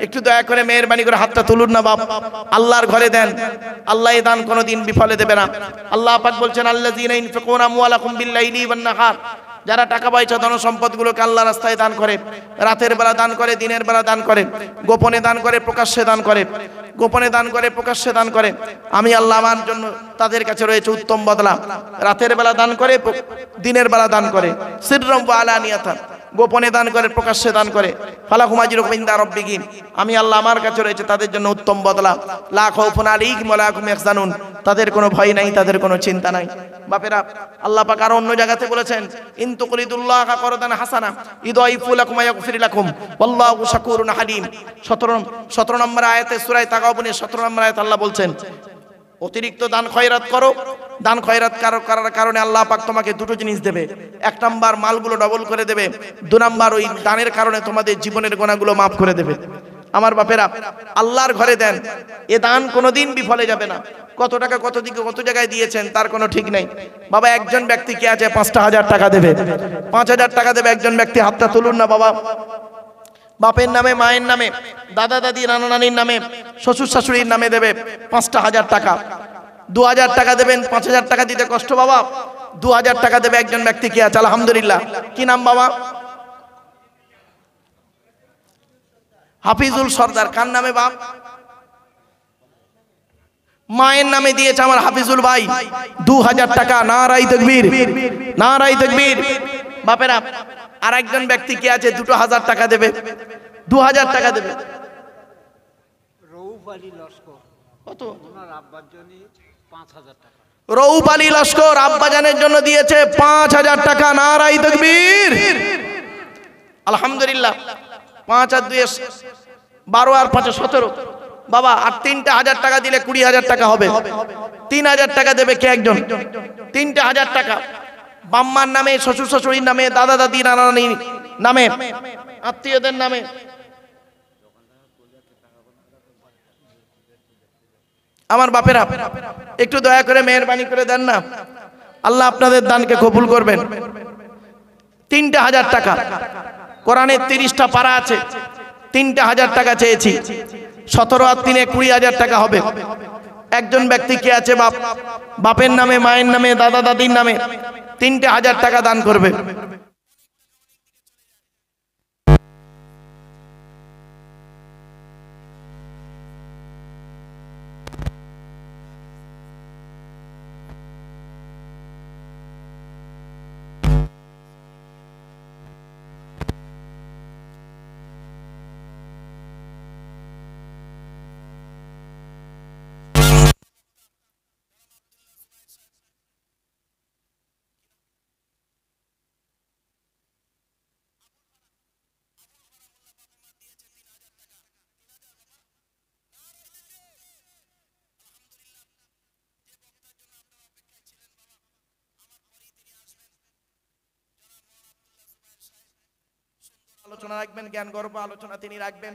একটু দয়া করে মেহেরবানি করে হাতটা তুলুন না বাপ, আল্লাহর ঘরে দেন, আল্লাহ এই দান কোনোদিন বিফলে দেবে না। আল্লাহ পাক বলছেন আল্লাযীনা ইনফিকুনা আমওয়ালাকুম বিল-লাইলি ওয়ান-নাহার, যারা টাকা পয়সা ধন সম্পদগুলোকে আল্লাহর রাস্তায় দান করে, রাতের বেলা দান করে, দিনের বেলা দান করে, গোপনে দান করে, প্রকাশ্যে দান করে, গোপনে দান করে, প্রকাশ্যে দান করে, আমি আল্লাহ আমার জন্য তাদের কাছে রয়েছে উত্তম বদলা। রাতের বেলা দান করে, দিনের বেলা দান করে, সিররাম ওয়া আলানিয়াতান, গোপনে দান করে, প্রকাশ্যে দান করে, ফালাহুম আজরুহুম ইনদা রাব্বিহিম, আমি আল্লাহ আমার কাছে রয়েছে তাদের জন্য উত্তম বদলা। লা খাউফুন আলাইহিম ওয়া লা হুম ইয়াহজানুন, তাদের কোনো ভয় নাই, তাদের কোনো চিন্তা নাই। বাপেরা আল্লাহ পাক আরো অন্য জায়গাতে বলেছেন ইন তুকরিদুল্লাহা করদান হাসানা ইদাইফু লাকুম ওয়া ইয়াগফির লাকুম ওয়াল্লাহু শাকুরুন হালিম। 17 নম্বর আয়াতে সূরা তাগাবুনের 17 নম্বর আয়াতে আল্লাহ বলছেন অতিরিক্ত দান খয়রাত করো, দান খয়রাত করার কারণে আল্লাহ পাক তোমাকে দুটো জিনিস দেবে। এক নাম্বার মালগুলো ডবল করে দেবে, 2 নাম্বার ওই দানের কারণে তোমাদের জীবনের গুনাহগুলো মাফ করে দেবে। আমার বাপেরা আল্লাহর ঘরে দেন, এ দান কোনোদিন বিফলে যাবে না। কত টাকা কত দিকে কত জায়গায় দিয়েছেন তার কোনো ঠিক নেই। বাবা একজন ব্যক্তি কে আছে 5,000 টাকা দেবে, 5,000 টাকা দেবে একজন ব্যক্তি, হাতটা তুলুন না বাবা। বাপের নামে, মায়ের নামে, দাদা দাদি, নানা নানির নামে, শ্বশুর শাশুড়ির নামে দেবে 5,000 টাকা। 2,000 টাকা দেবেন, 5,000 টাকা দিতে কষ্ট বাবা, 2,000 টাকা দেবে একজন ব্যক্তি কে আছে আলহামদুলিল্লাহ। কি নাম বাবা? হাফিজুল সরদার। কার নামে বাপ? মায়ের নামে দিয়েছে আমার হাফিজুল ভাই 2,000 টাকা। নারায়ে তাকবীর, নারায়ে তাকবীর। বাপেরা আর একজন ব্যক্তি কি আছে 2,000 টাকা দেবে, 2,000 টাকা দেবে। রউফ আলী লস্কর, কত? ওনার আব্বার জন্য 5,000 টাকা। রউফ আলী লস্কর আব্বাজানের জন্য দিয়েছে 5,000 টাকা। নারায়ে তাকবীর, আলহামদুলিল্লাহ। 5 আর 2 12 আর 5 17 বাবা, আর 3,000 টাকা দিলে 20,000 টাকা হবে। 3,000 টাকা দেবে কে একজন? 3,000 টাকা বাম্মার নামে, শ্বশুর শাশুড়ির নামে, দাদা দাদি, নানা নানির নামে, আত্মীয়দের নামে। আমার বাপেরা একটু দয়া করে মেহেরবানি করে দেন না, আল্লাহ আপনাদের দানকে কবুল করবেন। 3,000 টাকা, কোরআনের 30টা পারা আছে, 3,000 টাকা চেয়েছি, 17 আর 3 20,000 টাকা হবে। একজন ব্যক্তি কে আছে বাপ, বাপের নামে, মায়ের নামে, দাদা দাদির নামে 3,000 টাকা দান করবে। আলোচনা রাখবেন, জ্ঞান গর্ব আলোচনা তিনি রাখবেন।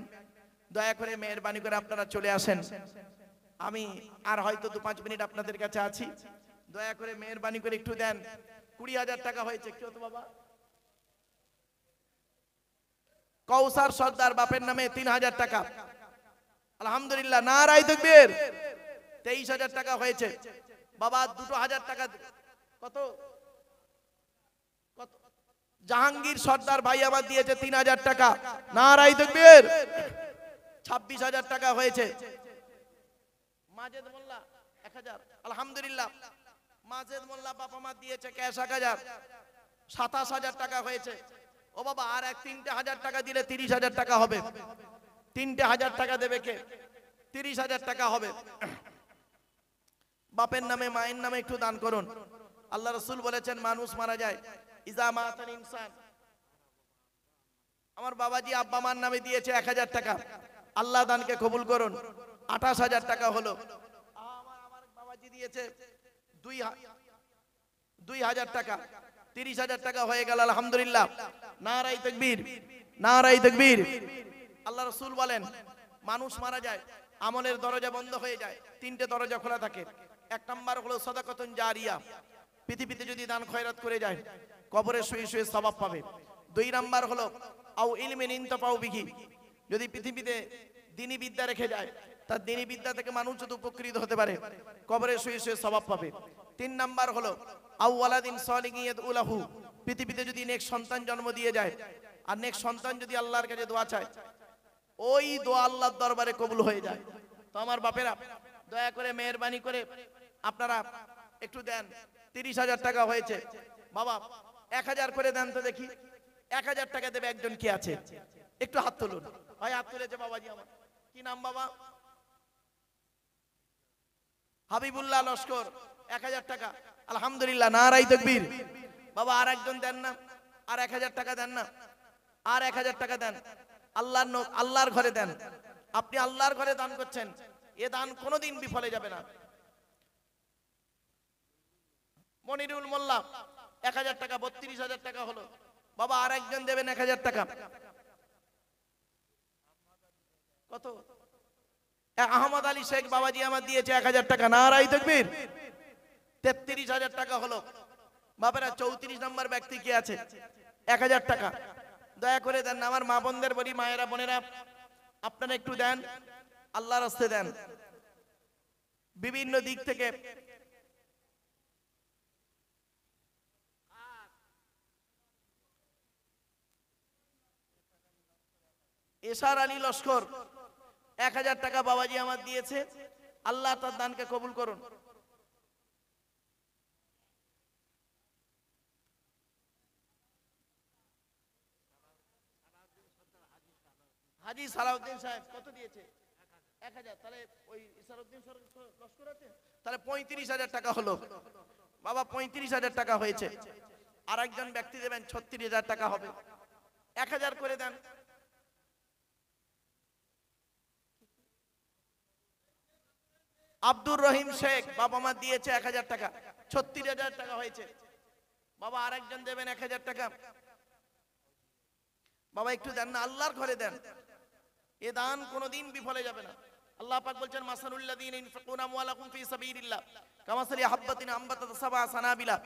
দয়া করে মেহেরবানি করে আপনারা চলে আসেন। আমি আর হয়তো 2-5 মিনিট আপনাদের কাছে আছি, দয়া করে মেহেরবানি করে একটু দেন। 20,000 টাকা হয়েছে। কি হতো বাবা? কৌসার সর্দার বাপের নামে 3,000 টাকা। আলহামদুলিল্লাহ, নারায়ে তাকবীর। 23,000 টাকা হয়েছে বাবা। 2,000 টাকা। কত কত? জাহাঙ্গীর সর্দার ভাই আমার দিয়েছে 3,000 টাকা। নারায়ে তাকবীর। 26,000 টাকা হয়েছে। মাজেদ মোল্লা 1,000। আলহামদুলিল্লাহ, মাজেদ মোল্লা বাবা মা দিয়েছে ক্যাশ 1,000। 27,000 টাকা হয়েছে। ও বাবা, আর 3,000 টাকা দিলে 30,000 টাকা হবে। 3,000 টাকা দেবে কে? 30,000 টাকা হবে। বাপের নামে মায়ের নামে একটু দান করুন। আল্লাহ রাসূল বলেছেন মানুষ মারা যায় ইজা মাতাল ইনসান। আমার বাবাজি আব্বা মার নামে দিয়েছে 1,000 টাকা। আল্লাহ দানকে কবুল করুন। 28,000 টাকা হলো। আমার বাবাজি দিয়েছে 2,000 টাকা। 30,000 টাকা হয়ে গেল। আলহামদুলিল্লাহ, নারায়ে তাকবীর, নারায়ে তাকবীর। আল্লাহ রাসূল বলেন মানুষ মারা যায়, আমলের দরজা বন্ধ হয়ে যায়, 3টে দরজা খোলা থাকে। 1 নাম্বার হলো সাদাকাতুন জারিয়া, পৃথিবীতে যদি দান খয়রাত করে যায় কবরে শুয়ে শুয়ে সওয়াব পাবে। 2 নাম্বার হলো আও ইলমিন ইনতাফাউ বিহি, যদি পৃথিবীতে দ্বীনি বিদ্যা রেখে যায় তার দ্বীনি বিদ্যা থেকে মানুষ যদি উপকৃত হতে পারে কবরে শুয়ে শুয়ে সওয়াব পাবে। 3 নাম্বার হলো আও ওয়ালাদিন সালিহিন ইয়াদউলাহু, পৃথিবীতে যদি নেক সন্তান জন্ম দিয়ে যায় আর নেক সন্তান যদি আল্লাহর কাছে দোয়া চায় ওই দোয়া আল্লাহর দরবারে কবুল হয়ে যায়। তো আমার বাপেরা দয়া করে মেহেরবানি করে আপনারা একটু দেন। 30,000 টাকা হয়েছে বাবা। 1,000 করে দেন তো দেখি। 1,000 টাকা দেবে একজন কি আছে? একটু হাত তুলুন। ভাই হাত তুলেছে বাবাজি আমার। কি নাম বাবা? হাবিবুল্লাহ লস্কর। 1,000 টাকা। আলহামদুলিল্লাহ, নারায়ে তাকবীর। বাবা আর একজন দেন না? আর 1,000 টাকা দেন না? আর 1,000 টাকা দেন। আল্লাহর ঘরে দেন। আপনি আল্লাহর ঘরে দান করছেন, এ দান কোনোদিন বিফলে যাবে না। মনিরুল মোল্লা 1,000 টাকা। 32,000 টাকা হলো বাবা। আর একজন দেবেন 1,000 টাকা। কত? আহমদ আলী শেখ বাবাজি আমার দিয়েছে 1,000 টাকা। নারায়ে তাকবীর। 33,000 টাকা হলো বাবারা। 34 নম্বর ব্যক্তি কে আছে? 1,000 টাকা। দয়া করে দেন। আমার মা বোনদের বলি, মায়েরা বোনেরা আপনারা একটু দেন, আল্লাহর রাস্তে দেন। বিভিন্ন দিক থেকে এশার আলী লস্কর 1,000 টাকা বাবাজি আমার দিয়েছে। আল্লাহ তার দানকে কবুল করুন। হাজি সালাউদ্দিন সাহেব কত দিয়েছে? 1,000। তাহলে ওই ইসারউদ্দিন লস্কর আছে, তাহলে 35,000 টাকা হলো বাবা। 35,000 টাকা হয়েছে। আর একজন ব্যক্তি দেবেন 36,000 টাকা হবে। 1,000 করে দেন। আব্দুর রহিম শেখ বাবা মা দিয়েছে 1,000 টাকা। 36,000 টাকা হয়েছে বাবা। আর একজন দেবেন 1,000 টাকা। বাবা একটু দেন না, আল্লাহর ঘরে দেন। এ দান কোনোদিন বিফলে যাবে না। আল্লাহ পাক বলছেন মাসালুল্লাযীনা ইনফাকুনা আমওয়ালাকুম ফি সাবিলিল্লাহ কামাসালি হাববাতিন আমবাতাত সাবআ সানাবিলা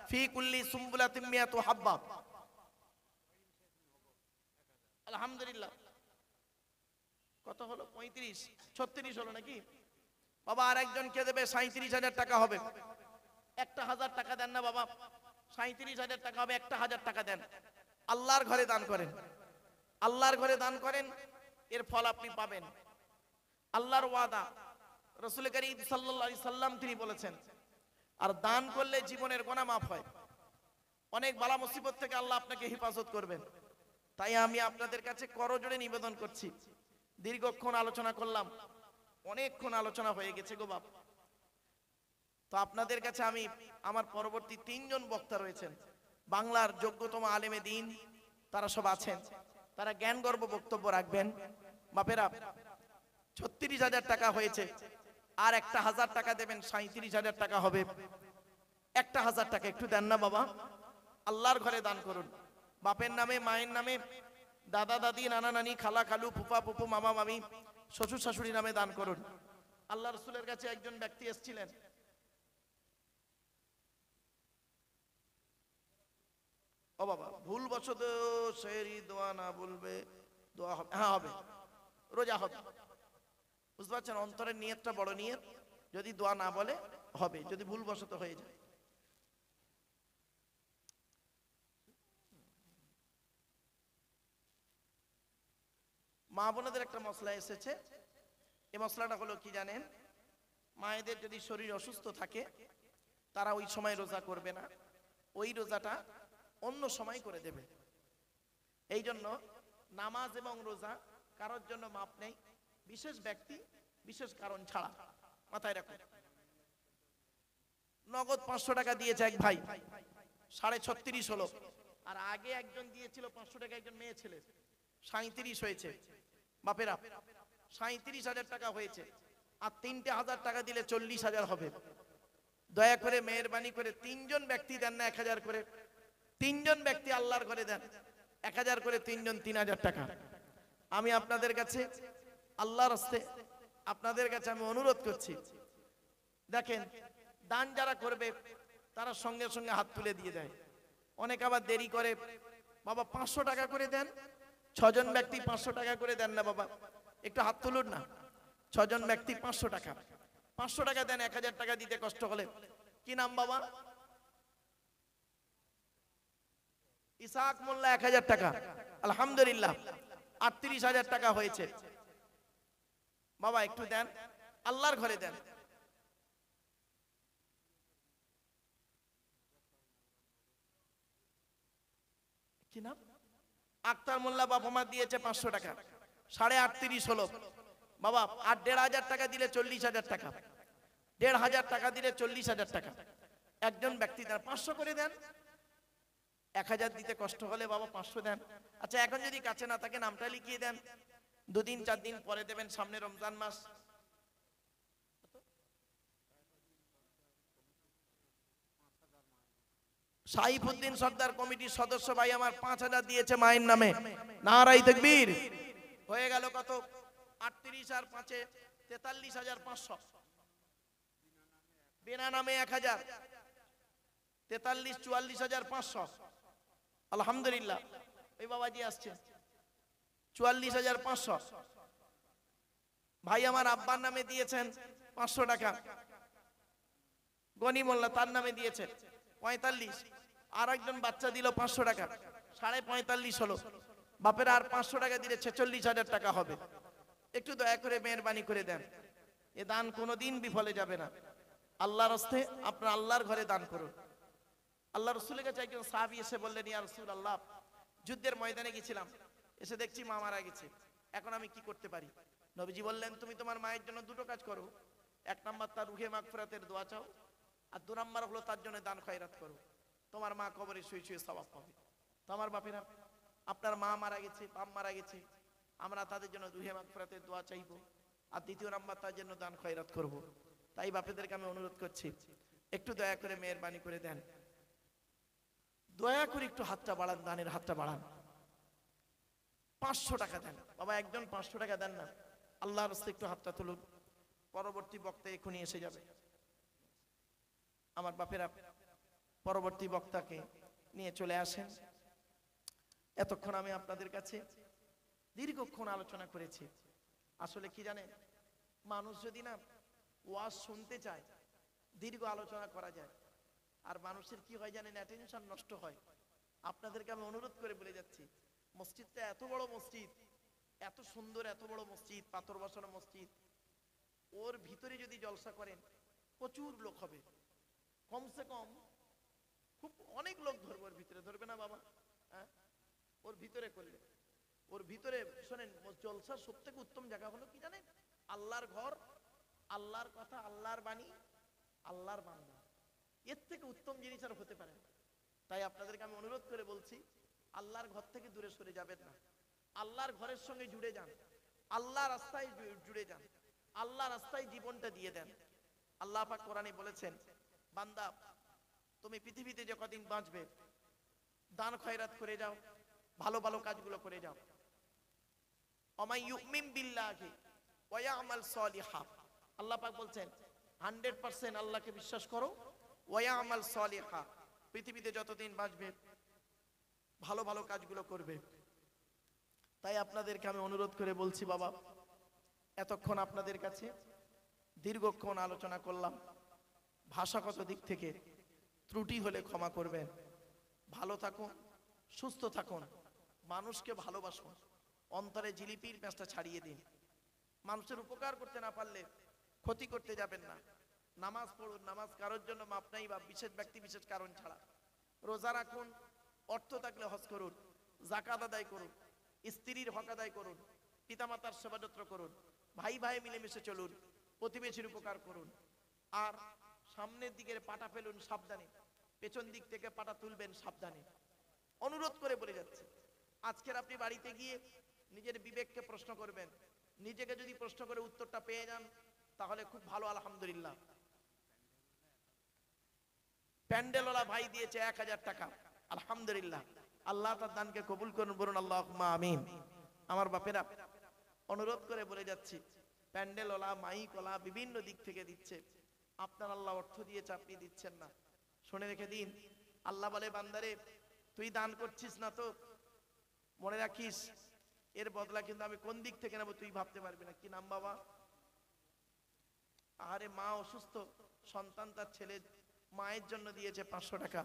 ফি কুল্লি সুমবুলাতিন মিয়াতু হাব্বা। আলহামদুলিল্লাহ। কত হলো? 35, 36 হলো নাকি বাবা? আর একজন কে দেবে? 37,000 টাকা হবে। 1,000 টাকা দেন না বাবা। 37,000 টাকা হবে। 1,000 টাকা দেন। আল্লাহর ঘরে দান করেন। আল্লাহর ঘরে দান করেন, এর ফল আপনি পাবেন। আল্লাহর ওয়াদা, রাসূল করিম সাল্লাল্লাহু আলাইহি সাল্লাম তিনি বলেছেন। আর দান করলে জীবনের গুনাহ মাফ হয়, অনেক বালা মুসিবত থেকে আল্লাহ আপনাকে হেফাজত করবেন। তাই আমি আপনাদের কাছে করজোড়ে নিবেদন করছি। দীর্ঘক্ষণ আলোচনা করলাম, অনেকক্ষণ আলোচনা হয়ে গেছে গো বাপ। তো আপনাদের কাছে আমি, আমার পরবর্তী 3 জন বক্তা রয়েছেন, বাংলার যোগ্যতম আলেমে দ্বীন, তারা সব আছেন, তারা জ্ঞান গর্ব বক্তব্য রাখবেন। বাপেরা 36,000 টাকা হয়েছে। আর 1,000 টাকা দেবেন, 37,000 টাকা হবে। 1,000 টাকা একটু দেন না বাবা। আল্লাহর ঘরে দান করুন। বাপের নামে মায়ের নামে দাদা দাদি, নানা নানি, খালা খালু, ফুফা ফুফু, মামা মামি, শ্বশুর শাশুড়ি নামে দান করুন। আল্লাহ রসুলের কাছে একজন ব্যক্তি এসেছিলেন, ও বাবা ভুল বশত সেহরি দোয়া না বলবে, দোয়া হবে, হ্যাঁ হবে, রোজা হবে, বুঝতে পারছেন? অন্তরের নিয়তটা বড় নিয়ত, যদি দোয়া না বলে হবে, যদি ভুল বশত হয়ে যায়। মা বোনদের একটা মশলা এসেছে, এই মশলাটা হলো কি জানেন? মায়েদের যদি শরীর অসুস্থ থাকে তারা ওই সময় রোজা করবে না, ওই রোজাটা অন্য সময় করে দেবে। এই জন্য নামাজ এবং রোজা কারোর জন্য মাপ নেই, বিশেষ ব্যক্তি বিশেষ কারণ ছাড়া। মাথায় রাখুন। নগদ 500 টাকা দিয়েছে এক ভাই, 36.5 হলো। আর আগে একজন দিয়েছিল 500 টাকা, একজন মেয়ে ছেলে, 37 হয়েছে। বাপেরা 37,000 টাকা হয়েছে, আর 3,000 টাকা দিলে 40,000 হবে। দয়া করে মেহেরবানি করে 3জন ব্যক্তি দেন না 1,000 করে, 3জন ব্যক্তি আল্লাহর ঘরে দেন 1,000 করে, 3জন 3,000 টাকা। আমি আপনাদের কাছে আল্লাহর হস্তে আপনাদের কাছে আমি অনুরোধ করছি, দেখেন দান যারা করবে তারা সঙ্গে সঙ্গে হাত তুলে দিয়ে দেয়। অনেক আবার দেরি করে, বাবা 500 টাকা করে দেন, 6জন ব্যক্তি 500 টাকা করে দেন না বাবা, একটু হাত তুলুন না। 6জন ব্যক্তি 500 টাকা, 500 টাকা দেন, 1,000 টাকা দিতে কষ্ট হলে। কি নাম বাবা? ইসাক মোল্লা, 1,000 টাকা, আলহামদুলিল্লাহ 38,000 টাকা হয়েছে। বাবা একটু দেন, আল্লাহর ঘরে দেন। কি নাম? আক্তার মোল্লা, বাবা মা দিয়েছে 500 টাকা, 38.5 হলো। বাবা আর 1,500 টাকা দিলে 40,000 টাকা, 1,500 টাকা দিলে 40,000 টাকা। একজন ব্যক্তি দেন, 500 করে দেন। 1,000 দিতে কষ্ট হলে বাবা 500 দেন। আচ্ছা এখন যদি কাছে না থাকে নামটা লিখিয়ে দেন, 2 দিন 4 দিন পরে দেবেন, সামনে রমজান মাস। সাইফুদ্দিন সর্দার কমিটির সদস্য ভাই আমার 5,000 দিয়েছে মায়ের নামে, নারায়ে তাকবীর। হয়ে গেল কত? 38 আর 5 43,500। বিনা নামে 1,000, 43 44,500। আলহামদুলিল্লাহ এই বাবাজি আসছে, 44,500। ভাই আমার আব্বার নামে দিয়েছেন 500 টাকা, গনি মোল্লা তার নামে দিয়েছে 45। আর একজন বাচ্চা দিল 500 টাকা, 45.5 হলো। বাপের আর 500 টাকা দিলে 46,000 টাকা হবে। একটু দয়া করে মেহেরবানি করে দেন, এ দান কোনোদিন বিফলে যাবে না। আল্লাহর হস্তে আপনারা আল্লাহর ঘরে দান করুন। আল্লাহ রসুলের কাছে একজন সাহাবী এসে বললেন, ইয়া রাসূলুল্লাহ, যুদ্ধের ময়দানে গেছিলাম, এসে দেখছি মা মারা গেছে, এখন আমি কি করতে পারি? নবীজি বললেন, তুমি তোমার মায়ের জন্য দুটো কাজ করো। 1 নাম্বার তার রুহে মাগফিরাতের দোয়া চাও, আর 2 নাম্বার হলো তার জন্য দান খয়রাত করো। তোমার মা কবরে শুয়ে শুয়ে সওয়াব পাবে। তো আমার বাপেরা, আপনার মা মারা গেছে, বাপ মারা গেছে, আমরা তাদের জন্য রুহে মাগফিরাতের দোয়া চাইবো, আর 2য় নাম্বার তার জন্য দান খয়রাত করব। তাই বাপেদেরকে আমি অনুরোধ করছি, একটু দয়া করে মেহেরবানি করে দেন, দয়া করে একটু হাতটা বাড়ান, দানের হাতটা বাড়ান। 500 টাকা দেন বাবা, একজন 500 টাকা দেন না, আল্লাহর রাস্তায় একটু হাতটা তুলুন। পরবর্তী বক্তা এখনই এসে যাবে। আমার বাপেরা পরবর্তী বক্তাকে নিয়ে চলে আসেন। এতক্ষণ আমি আপনাদের কাছে দীর্ঘক্ষণ আলোচনা করেছি। আসলে কি জানেন, মানুষ যদি না ওয়াজ শুনতে চায়, দীর্ঘ আলোচনা করা যায়, আর মানুষের কি হয় জানেন, অ্যাটেনশন নষ্ট হয়। আপনাদেরকে আমি অনুরোধ করে বলে যাচ্ছি, মসজিদটা এত বড় মসজিদ, এত সুন্দর, এত বড় মসজিদ, পাথর বসানো মসজিদ, ওর ভিতরে যদি জলসা করেন প্রচুর লোক হবে, কমসে কম খুব অনেক লোক ধরবে। ওর ভিতরে ধরবে না বাবা? হ্যাঁ, ওর ভিতরে করলে, ওর ভিতরে শোনেন, জলসার সব থেকে উত্তম জায়গা হলো কি জানেন, আল্লাহর ঘর, আল্লাহর কথা, আল্লাহর বাণী, আল্লাহর বান্দা। এর থেকে উত্তম জিনিস আর হতে পারে না। তাই আপনাদেরকে আমি অনুরোধ করে বলছি, আল্লাহর ঘর থেকে দূরে সরে যাবেন না, আল্লাহর ঘরের সঙ্গে জুড়ে যান, আল্লাহ রাস্তায় জুড়ে যান, আল্লাহ রাস্তায় জীবনটা দিয়ে দেন। আল্লাহ পাক কোরআনে বলেছেন, বান্দা তুমি পৃথিবীতে যে কদিন বাঁচবে, দান খয়রাত করে যাও, ভালো ভালো কাজগুলো করে যাও। ওমাই ইউমিন বিল্লাহি ওয়া ইয়ামাল সলিহা, আল্লাহ পাক বলছেন 100% আল্লাহকে বিশ্বাস করো, ওয়া ইয়ামাল সলিহা, পৃথিবীতে যতদিন বাঁচবে ভালো ভালো কাজগুলো করবে। তাই আপনাদেরকে আমি অনুরোধ করে বলছি বাবা, এতক্ষণ আপনাদের কাছে দীর্ঘক্ষণ আলোচনা করলাম, ভাষাগত দিক থেকে ত্রুটি হলে ক্ষমা করবেন। ভালো থাকুন, সুস্থ থাকুন, মানুষকে ভালোবাসুন, অন্তরে জিলিপির পেঁচটা ছাড়িয়ে দিন। মানুষের উপকার করতে না পারলে ক্ষতি করতে যাবেন না। নামাজ পড়ুন, নামাজ কারোর জন্য মাপ নাই বা বিশেষ ব্যক্তি বিশেষ কারণ ছাড়া। রোজা রাখুন, অর্থ থাকলে হজ করুন, যাকাত আদায় করুন, স্ত্রীর হক আদায় করুন, পিতামাতার সেবা যত্ন করুন, ভাই ভাই মিলেমিশে চলুন, প্রতিবেশীর উপকার করুন। আর সামনের দিকের পাটা ফেলুন সাবধানে, পেছন দিক থেকে পাটা তুলবেন সাবধানে। অনুরোধ করে বলে যাচ্ছে, আজকের আপনি বাড়িতে গিয়ে নিজের বিবেককে প্রশ্ন করবেন। নিজেকে যদি প্রশ্ন করে উত্তরটা পেয়ে যান তাহলে খুব ভালো, আলহামদুলিল্লাহ। প্যান্ডেলওয়ালা ভাই দিয়েছে 1000 টাকা, আলহামদুলিল্লাহ। আল্লাহ তার দানকে কবুল করুন, বলুন আল্লাহুম্মা আমিন। আমার বাপেরা, অনুরোধ করে বলে যাচ্ছি, প্যান্ডেলওয়ালা, মাইকওয়ালা বিভিন্ন দিক থেকে দিচ্ছে, আপনার আল্লাহ অর্থ দিয়েছে, আপনি দিচ্ছেন না। শুনে রেখে দিন, আল্লাহ বলে বান্দারে তুই দান করছিস না তো মনে রাখিস এর বদলা কিন্তু আমি কোন দিক থেকে নেব তুই ভাবতে পারবি না। কি নাম বাবা? আরে মা অসুস্থ, সন্তান তার ছেলে মায়ের জন্য দিয়েছে 500 টাকা,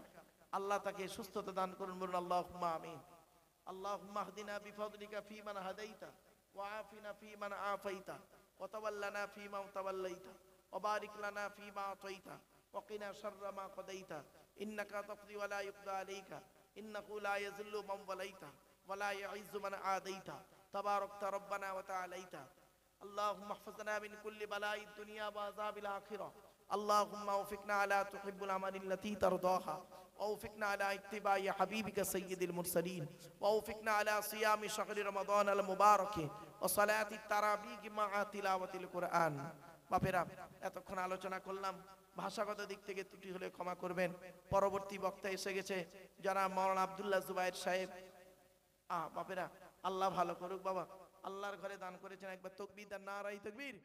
আল্লাহ তাকে সুস্থতা দান করুন, বলুন আল্লাহুম্মা আমিন। আল্লাহুম্মা হদিনা বিফাদলিকা ফীমান হাদাইতা ওয়া আফিনা ফীমান আফাইতা ওয়া তাওয়াল্লানা ফীমা তাওয়াল্লাইতা ওয়া বারিক লানা ফীমা আতাইতা ওয়া কিনা শাররা মা কাদাইতা ইন্নাকা তাকদি ওয়া লা ইউকদা আলাইকা ইন্নাহু লা ইয়াযিল্লু মান ওয়ালাইতা ওয়া লা ইয়াইয্যু মান আদাইতা তাবারাকতা রব্বানা ওয়া তাআলাইতা। اللهم احفظنا من كل بلاء الدنيا وعذاب الآخرة. اللهم وفقنا على تحب العمل التي ترضاها، ووفقنا على اتباع حبيبك سيد المرسلين، ووفقنا على صيام شهر رمضان المبارك وصلاة التراويح مع تلاوة القرآن। বাপেরা, এতক্ষণ আলোচনা করলাম, ভাষাগত দিক থেকে ত্রুটি হলে ক্ষমা করবেন। পরবর্তী বক্তা এসে গেছে যারা মাওলানা আব্দুল্লাহ জুবায়ের সাহেব। বাপেরা, আল্লাহ ভালো করুক বাবা। আল্লাহর ঘরে দান করেছেন, একবার তাকবীর, নারায়ে তাকবীর।